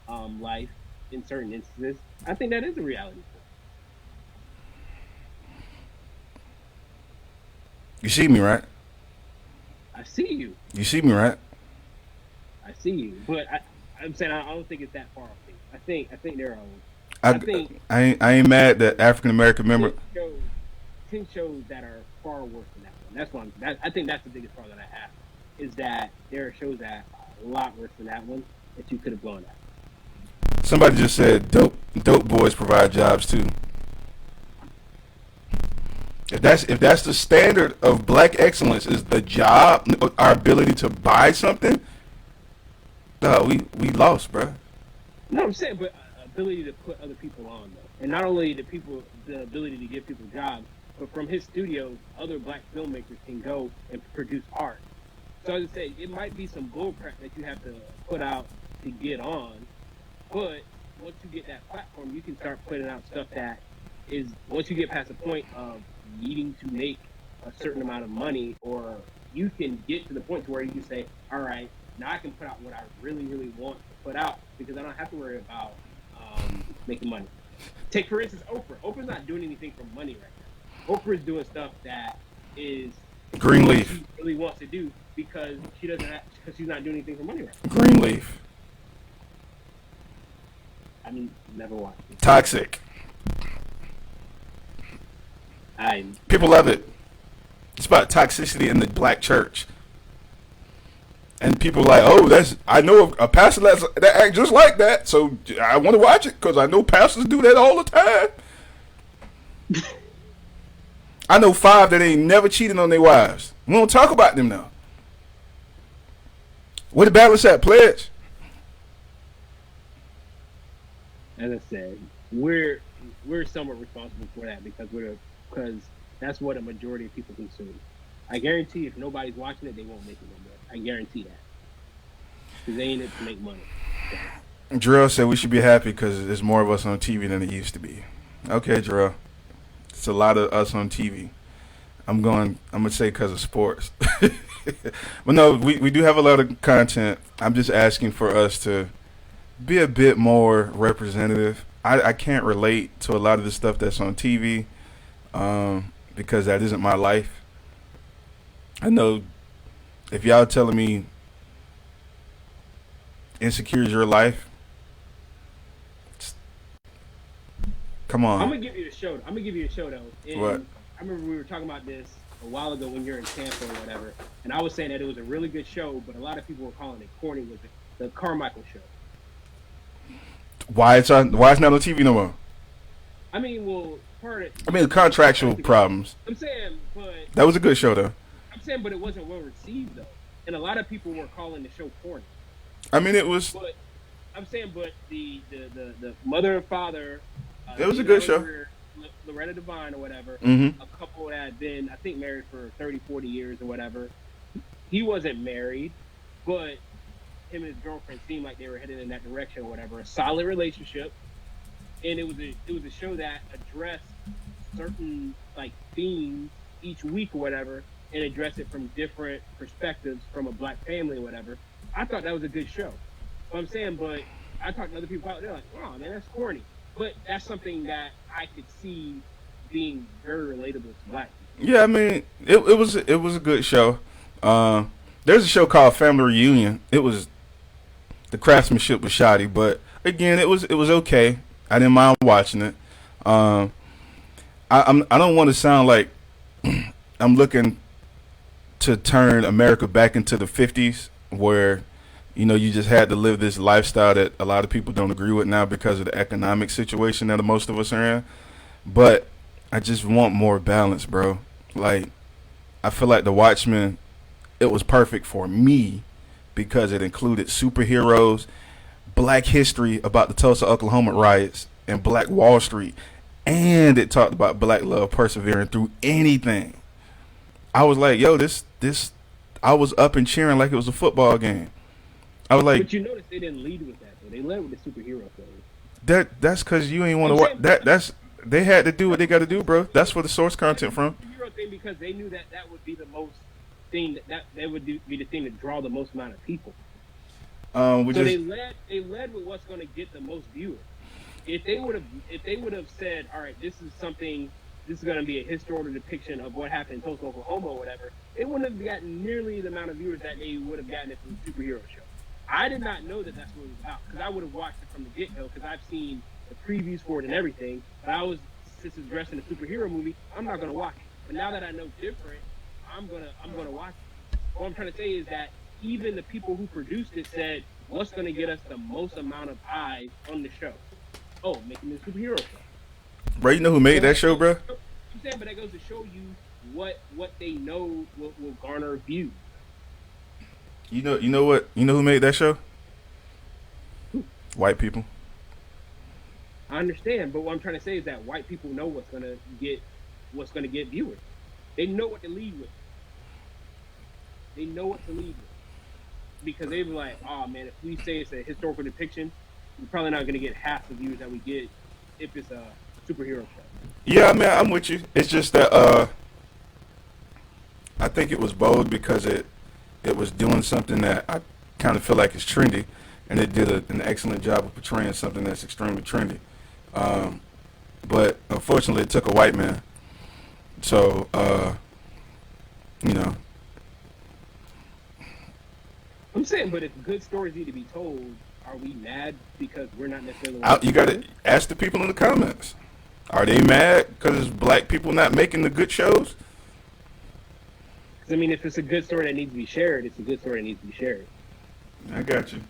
life in certain instances, I think that is a reality. You see me, right? I see you. You see me, right? I see you. But I'm saying I don't think it's that far off. I think there are. I ain't mad that African American member. 10 shows that are far worse than that one. That's one. I think that's the biggest problem that I have is that there are shows that are a lot worse than that one that you could have blown at. Somebody just said dope boys provide jobs too. If that's the standard of black excellence is the job, our ability to buy something, we lost, bro. No, I'm saying, but ability to put other people on though, and not only the ability to give people jobs, but from his studios, other black filmmakers can go and produce art. So as I say, it might be some bullcrap that you have to put out to get on, but once you get that platform, you can start putting out stuff that is, once you get past the point of needing to make a certain amount of money, or you can get to the point to where you can say, all right, now I can put out what I really, really want to put out because I don't have to worry about making money. Take, for instance, Oprah. Oprah's not doing anything for money right now. Oprah's doing stuff that is Greenleaf. She really wants to do because because she's not doing anything for money right now. Greenleaf. I mean, never watched it. Toxic. People love it. It's about toxicity in the black church. And people are like, oh, I know a pastor that act just like that, so I want to watch it because I know pastors do that all the time. I know 5 that ain't never cheated on their wives. We don't talk about them now. Where the balance at, pledge? As I said, we're somewhat responsible for that because that's what a majority of people consume. I guarantee if nobody's watching it, they won't make it no more. I guarantee that. Because they ain't it to make money. So. Jarrell said we should be happy because there's more of us on TV than it used to be. Okay, Jarrell. It's a lot of us on TV. I'm going to say because of sports. But no, we do have a lot of content. I'm just asking for us to be a bit more representative. I can't relate to a lot of the stuff that's on TV because that isn't my life. I know if y'all telling me insecure is your life. Come I'm on. gonna give you a show. I'm gonna give you a show though. What? And I remember we were talking about this a while ago when you're in Tampa or whatever, and I was saying that it was a really good show, but a lot of people were calling it corny. Was it the Carmichael show? Why it's on? Why it's not on TV no more? I mean, well, part of I mean, the contractual problems. I'm saying, but That was a good show though. I'm saying, but it wasn't well received though, and a lot of people were calling the show corny. I mean, it was. But I'm saying, but the mother and father, It was a good show. Loretta Devine or whatever, Mm-hmm. a couple that had been, I think, married for 30, 40 years or whatever. He wasn't married, but him and his girlfriend seemed like they were headed in that direction or whatever. A solid relationship, and it was a show that addressed certain like themes each week or whatever, and addressed it from different perspectives from a black family or whatever. I thought that was a good show. But I'm saying, but I talked to other people out there like, oh man, that's corny. But that's something that I could see being very relatable to black people. Yeah, I mean, it was a good show. There's a show called Family Reunion. It was the craftsmanship was shoddy, but again, it was okay. I didn't mind watching it. I don't want to sound like I'm looking to turn America back into the 50s where you just had to live this lifestyle that a lot of people don't agree with now because of the economic situation that most of us are in. But I just want more balance, bro. Like, I feel like The Watchmen, it was perfect for me because it included superheroes, black history about the Tulsa, Oklahoma riots, and Black Wall Street. And it talked about black love persevering through anything. I was like, yo, this I was up and cheering like it was a football game. I was like, but you notice they didn't lead with that though. They led with the superhero thing. that's because you ain't want to watch that. They had to do what they got to do, bro. That's where the source content from. Superhero thing because they knew that would be the most thing that would be the thing to draw the most amount of people. They led with what's going to get the most viewers. If they would have said, all right, this is going to be a historical depiction of what happened in Tulsa, Oklahoma, or whatever, it wouldn't have gotten nearly the amount of viewers that they would have gotten if it was a superhero show. I did not know that that's what it was about because I would have watched it from the get-go because I've seen the previews for it and everything. But since it's dressed in a superhero movie, I'm not going to watch it. But now that I know different, I'm gonna watch it. What I'm trying to say is that even the people who produced it said, what's going to get us the most amount of eyes on the show? Oh, making this superhero show. Bro, you know who made that show, bro? I'm saying, but that goes to show you what they know will garner views. You know who made that show? White people. I understand, but what I'm trying to say is that white people know what's gonna get viewers. They know what to lead with. They know what to lead with. Because they were like, oh man, if we say it's a historical depiction, we're probably not gonna get half the views that we get if it's a superhero show. Yeah, man, I'm with you. It's just that I think it was bold because it was doing something that I kind of feel like is trendy, and it did an excellent job of portraying something that's extremely trendy. But unfortunately, it took a white man. So, I'm saying, but if good stories need to be told, are we mad because we're not necessarily? You got to ask the people in the comments. Are they mad because black people not making the good shows? I mean, if it's a good story that needs to be shared, it's a good story that needs to be shared. I got you.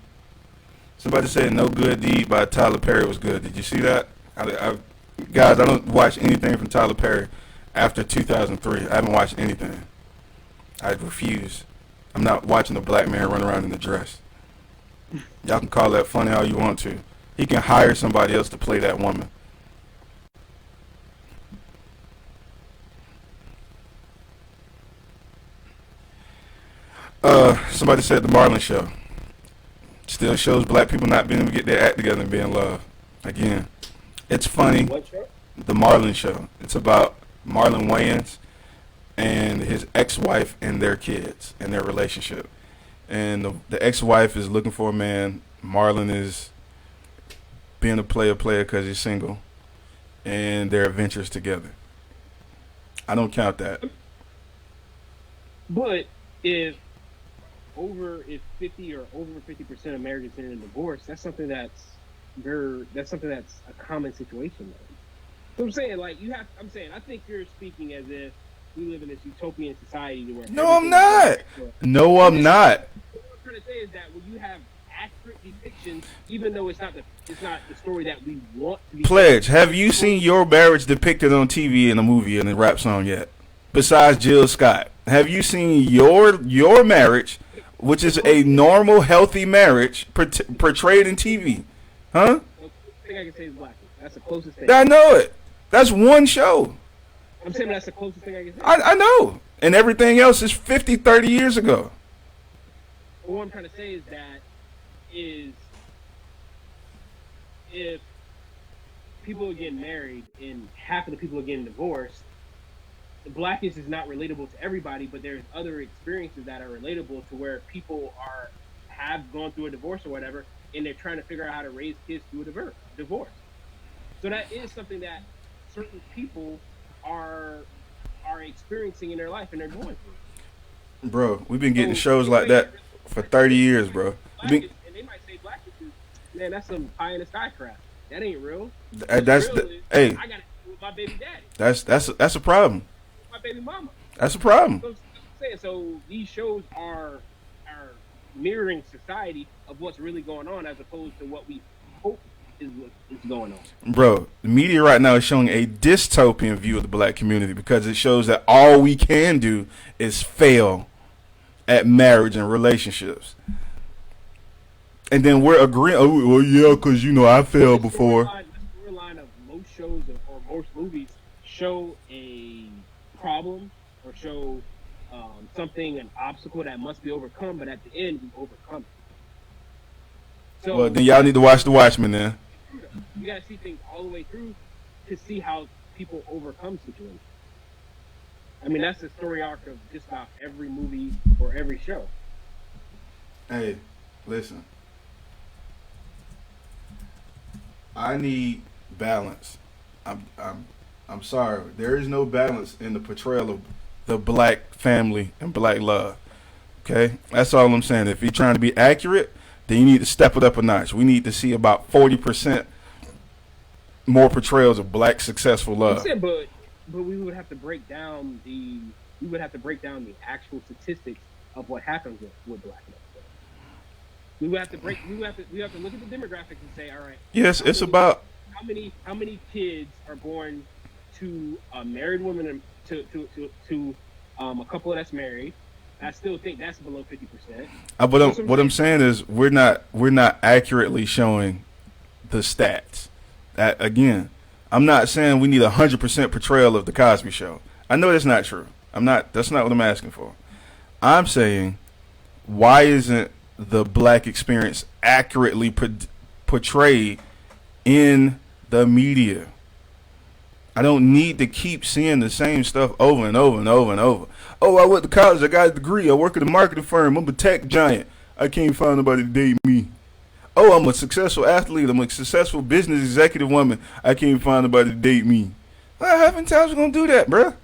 Somebody said No Good Deed by Tyler Perry was good. Did you see that? Guys, I don't watch anything from Tyler Perry after 2003. I haven't watched anything. I refuse. I'm not watching a black man run around in a dress. Y'all can call that funny all you want to. He can hire somebody else to play that woman. Somebody said The Marlon Show. Still shows black people not being able to get their act together and being loved. Again, it's funny. What show? The Marlon Show. It's about Marlon Wayans and his ex-wife and their kids and their relationship. And the ex-wife is looking for a man. Marlon is being a player because he's single. And their adventures together. I don't count that. But if if 50 or over 50% of marriages end in divorce, that's a common situation. Though. So I'm saying, like, I think you're speaking as if we live in this utopian society where No, I'm everything is not. going. No, I'm not. What I'm trying to say is that when you have accurate depictions, even though it's not the story that we want to be. Pledge, have you seen your marriage depicted on TV in a movie and a rap song yet? Besides Jill Scott, have you seen your marriage, which is a normal, healthy marriage, portrayed in TV? Huh? The closest thing I can say is Black. That's the closest thing. I know it. That's one show. I'm saying that's the closest thing I can say. I know. And everything else is 50, 30 years ago. What I'm trying to say is if people are getting married and half of the people are getting divorced, the Blackish is not relatable to everybody, but there's other experiences that are relatable to where people have gone through a divorce or whatever, and they're trying to figure out how to raise kids through a divorce. So that is something that certain people are experiencing in their life and they're going through. Bro, we've been getting shows like that for 30 years, bro. And they might say Blackish is, man, that's some pie in the sky crap. That ain't real. Hey, I got to hey, with my baby daddy. that's a problem. My baby mama. That's a problem. So, so these shows are mirroring society of what's really going on as opposed to what we hope is going on. Bro, the media right now is showing a dystopian view of the black community because it shows that all we can do is fail at marriage and relationships. And then we're agreeing, oh, well, yeah, because, I failed before. The storyline of most shows or most movies show a problem or show something, an obstacle that must be overcome, but at the end, we overcome it. So, well, then y'all need to watch The Watchmen then. You got to see things all the way through to see how people overcome situations. I mean, that's the story arc of just about every movie or every show. Hey, listen. I need balance. I'm sorry. There is no balance in the portrayal of the black family and black love. Okay? That's all I'm saying. If you're trying to be accurate, then you need to step it up a notch. We need to see about 40% more portrayals of black successful love. But we would have to break down the actual statistics of what happens with black love. We have to look at the demographics and say, all right. Yes, it's about how many kids are born to a married woman and to a couple that's married. I still think that's below 50%. But what I'm saying is we're not accurately showing the stats. Again, I'm not saying we need 100% portrayal of the Cosby Show. I know that's not true. That's not what I'm asking for. I'm saying, why isn't the black experience accurately portrayed in the media? I don't need to keep seeing the same stuff over and over and over and over. Oh, I went to college. I got a degree. I work at a marketing firm. I'm a tech giant. I can't find nobody to date me. Oh, I'm a successful athlete. I'm a successful business executive woman. I can't find nobody to date me. Well, how many times we gonna do that, bruh?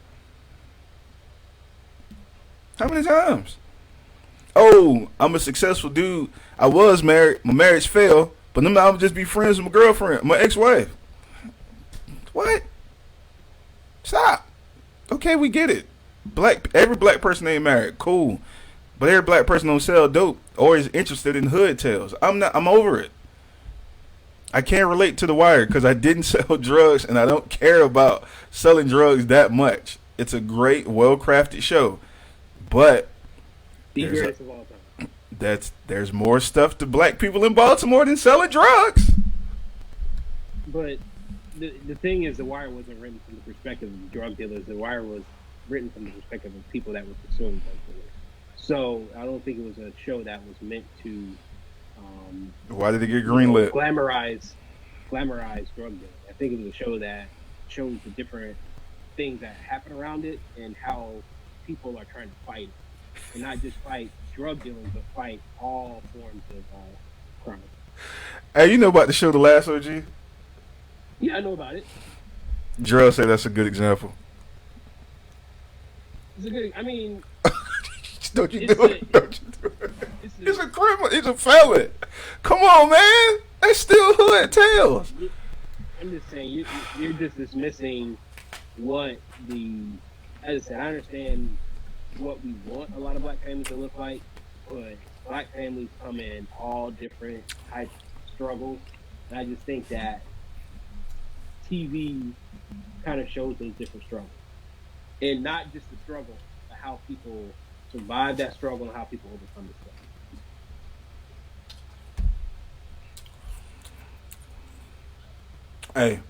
How many times? Oh, I'm a successful dude. I was married. My marriage failed. But now I'm just be friends with my girlfriend, my ex-wife. What? Stop. Okay, we get it. Every black person ain't married. Cool. But every black person don't sell dope or is interested in hood tales. I'm over it. I can't relate to The Wire because I didn't sell drugs and I don't care about selling drugs that much. It's a great, well-crafted show. But there's more stuff to black people in Baltimore than selling drugs. But the thing is, The Wire wasn't written from the perspective of drug dealers. The Wire was written from the perspective of people that were pursuing drug dealers. So I don't think it was a show that was meant to. Why did it get greenlit? Glamorize drug dealing. I think it was a show that shows the different things that happen around it and how people are trying to fight it, and not just fight drug dealing, but fight all forms of crime. Hey, you know about the show The Last OG? Yeah, I know about it. Jarrell said that's a good example. It's a good. I mean, Don't you It's do a, it. Don't you do it. it's He's a criminal. He's a felon. Come on, man. That's still hood tales. I'm just saying, you're just dismissing what the. As I said, I understand what we want a lot of black families to look like, but black families come in all different types of struggles. And I just think that TV kind of shows those different struggles. And not just the struggle, but how people survive that struggle and how people overcome the struggle. Hey,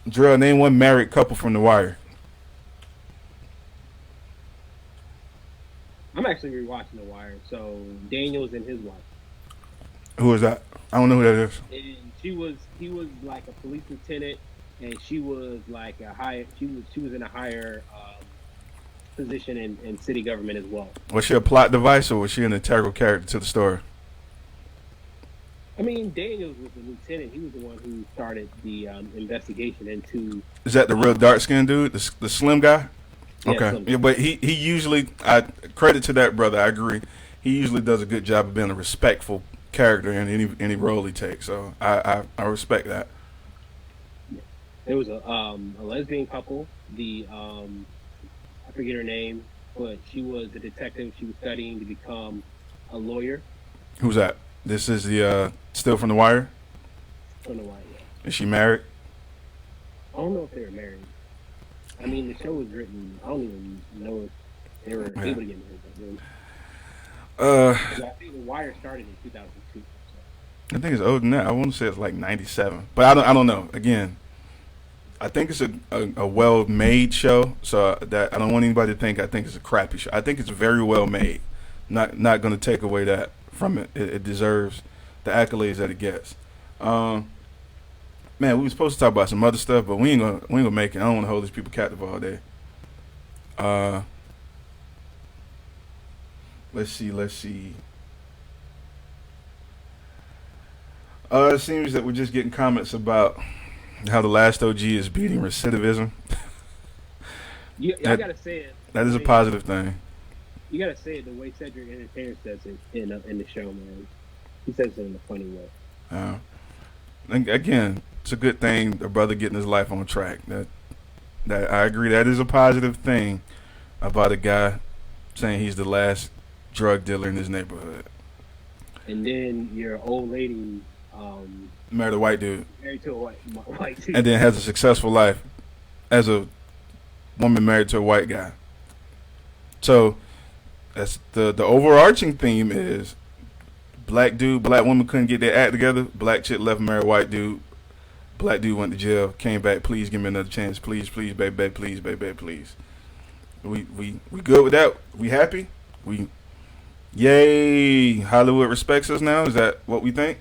Drill, name one married couple from The Wire. I'm actually rewatching The Wire, so Daniels and his wife. Who is that? I don't know who that is. And he was like a police lieutenant, and she was like she was in a higher position in city government as well. Was she a plot device or was she an integral character to the story? I mean, Daniels was the lieutenant. He was the one who started the investigation into. Is that the real dark skinned dude, the slim guy? Yeah, Okay, yeah, but he usually, I credit to that brother. I agree. He usually does a good job of being a respectful character in any role he takes. So I respect that. There was a lesbian couple. I forget her name, but she was a detective. She was studying to become a lawyer. Who's that? This is the still from The Wire. From The Wire. Yeah. Is she married? I don't know if they were married. I mean, the show was written. I don't even know if they were able to get married. I think The Wire started in 2002. So. I think it's older than that. I want to say it's like 97, but I don't know. Again, I think it's a well-made show, so that I don't want anybody to think I think it's a crappy show. I think it's very well made. Not going to take away that from it. It deserves the accolades that it gets. Man, we were supposed to talk about some other stuff, but we ain't gonna make it. I don't want to hold these people captive all day. Let's see. It seems that we're just getting comments about how the last OG is beating recidivism. I gotta say it. That is a positive thing. You gotta say it the way Cedric Entertainer says it in the show, man. He says it in a funny way. Again, it's a good thing a brother getting his life on track. That I agree. That is a positive thing about a guy saying he's the last drug dealer in his neighborhood. And then your old lady married a white dude. Married to a white dude. And then has a successful life as a woman married to a white guy. So that's the overarching theme is black dude, black woman couldn't get their act together. Black chick left, married white dude. Black dude went to jail, came back. Please give me another chance. Please, baby, please, baby, please. We good with that? We happy? Yay! Hollywood respects us now. Is that what we think?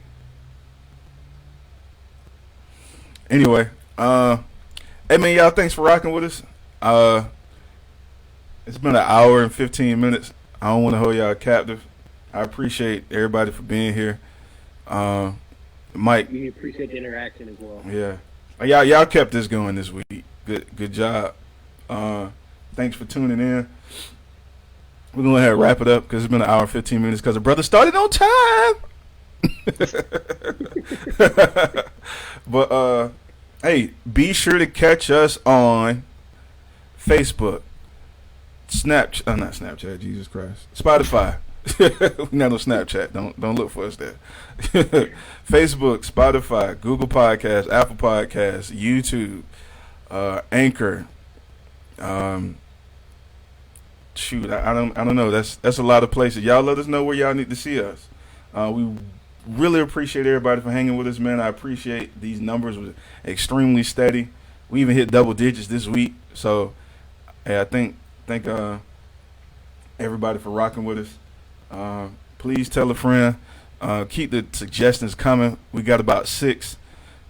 Anyway, hey man, y'all, thanks for rocking with us. It's been an hour and 15 minutes. I don't want to hold y'all captive. I appreciate everybody for being here. Mike, we appreciate the interaction as well. Yeah, y'all kept this going this week. Good job. Thanks for tuning in. We're gonna go ahead and wrap it up because it's been an hour and 15 minutes because the brother started on time. But hey, be sure to catch us on Facebook, not Snapchat. Jesus Christ, Spotify. We're not on Snapchat. Don't look for us there. Facebook, Spotify, Google Podcasts, Apple Podcasts, YouTube, Anchor. Shoot, I don't know. That's a lot of places. Y'all let us know where y'all need to see us. We really appreciate everybody for hanging with us, man. I appreciate these numbers was extremely steady. We even hit double digits this week. So, hey, I thank everybody for rocking with us. Please tell a friend. Keep the suggestions coming. We got about 6.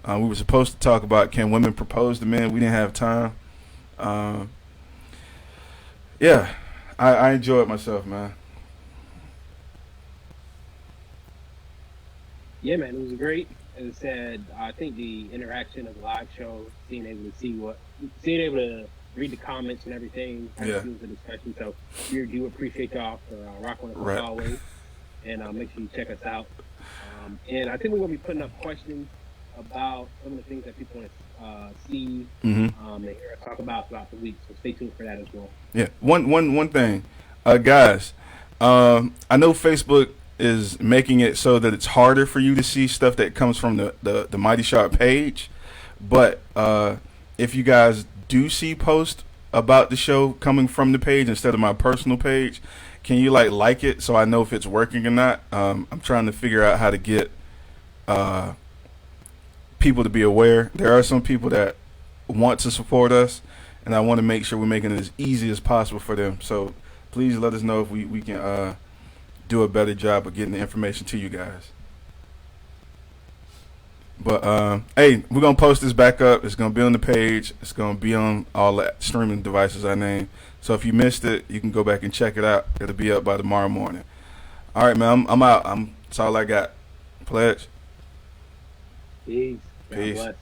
We were supposed to talk about can women propose to men. We didn't have time. Yeah, I enjoyed myself, man. Yeah, man, it was great. As I said, I think the interaction of the live show, being able to read the comments and everything. Yeah. Fuels the discussion. So we do appreciate y'all for rocking with us Right. as always. And make sure you check us out. And I think we're going to be putting up questions about some of the things that people want to see and hear us talk about throughout the week. So stay tuned for that as well. Yeah. One thing, guys. I know Facebook is making it so that it's harder for you to see stuff that comes from the Mighty Sharp page. But if you guys do see posts about the show coming from the page instead of my personal page, can you like it so I know if it's working or not? I'm trying to figure out how to get people to be aware. There are some people that want to support us, and I want to make sure we're making it as easy as possible for them. So please let us know if we can do a better job of getting the information to you guys. But hey, we're gonna post this back up. It's gonna be on the page. It's gonna be on all the streaming devices I named. So if you missed it, you can go back and check it out. It'll be up by tomorrow morning. All right, man. I'm out. That's all I got. Pledge. Peace. Peace. God bless.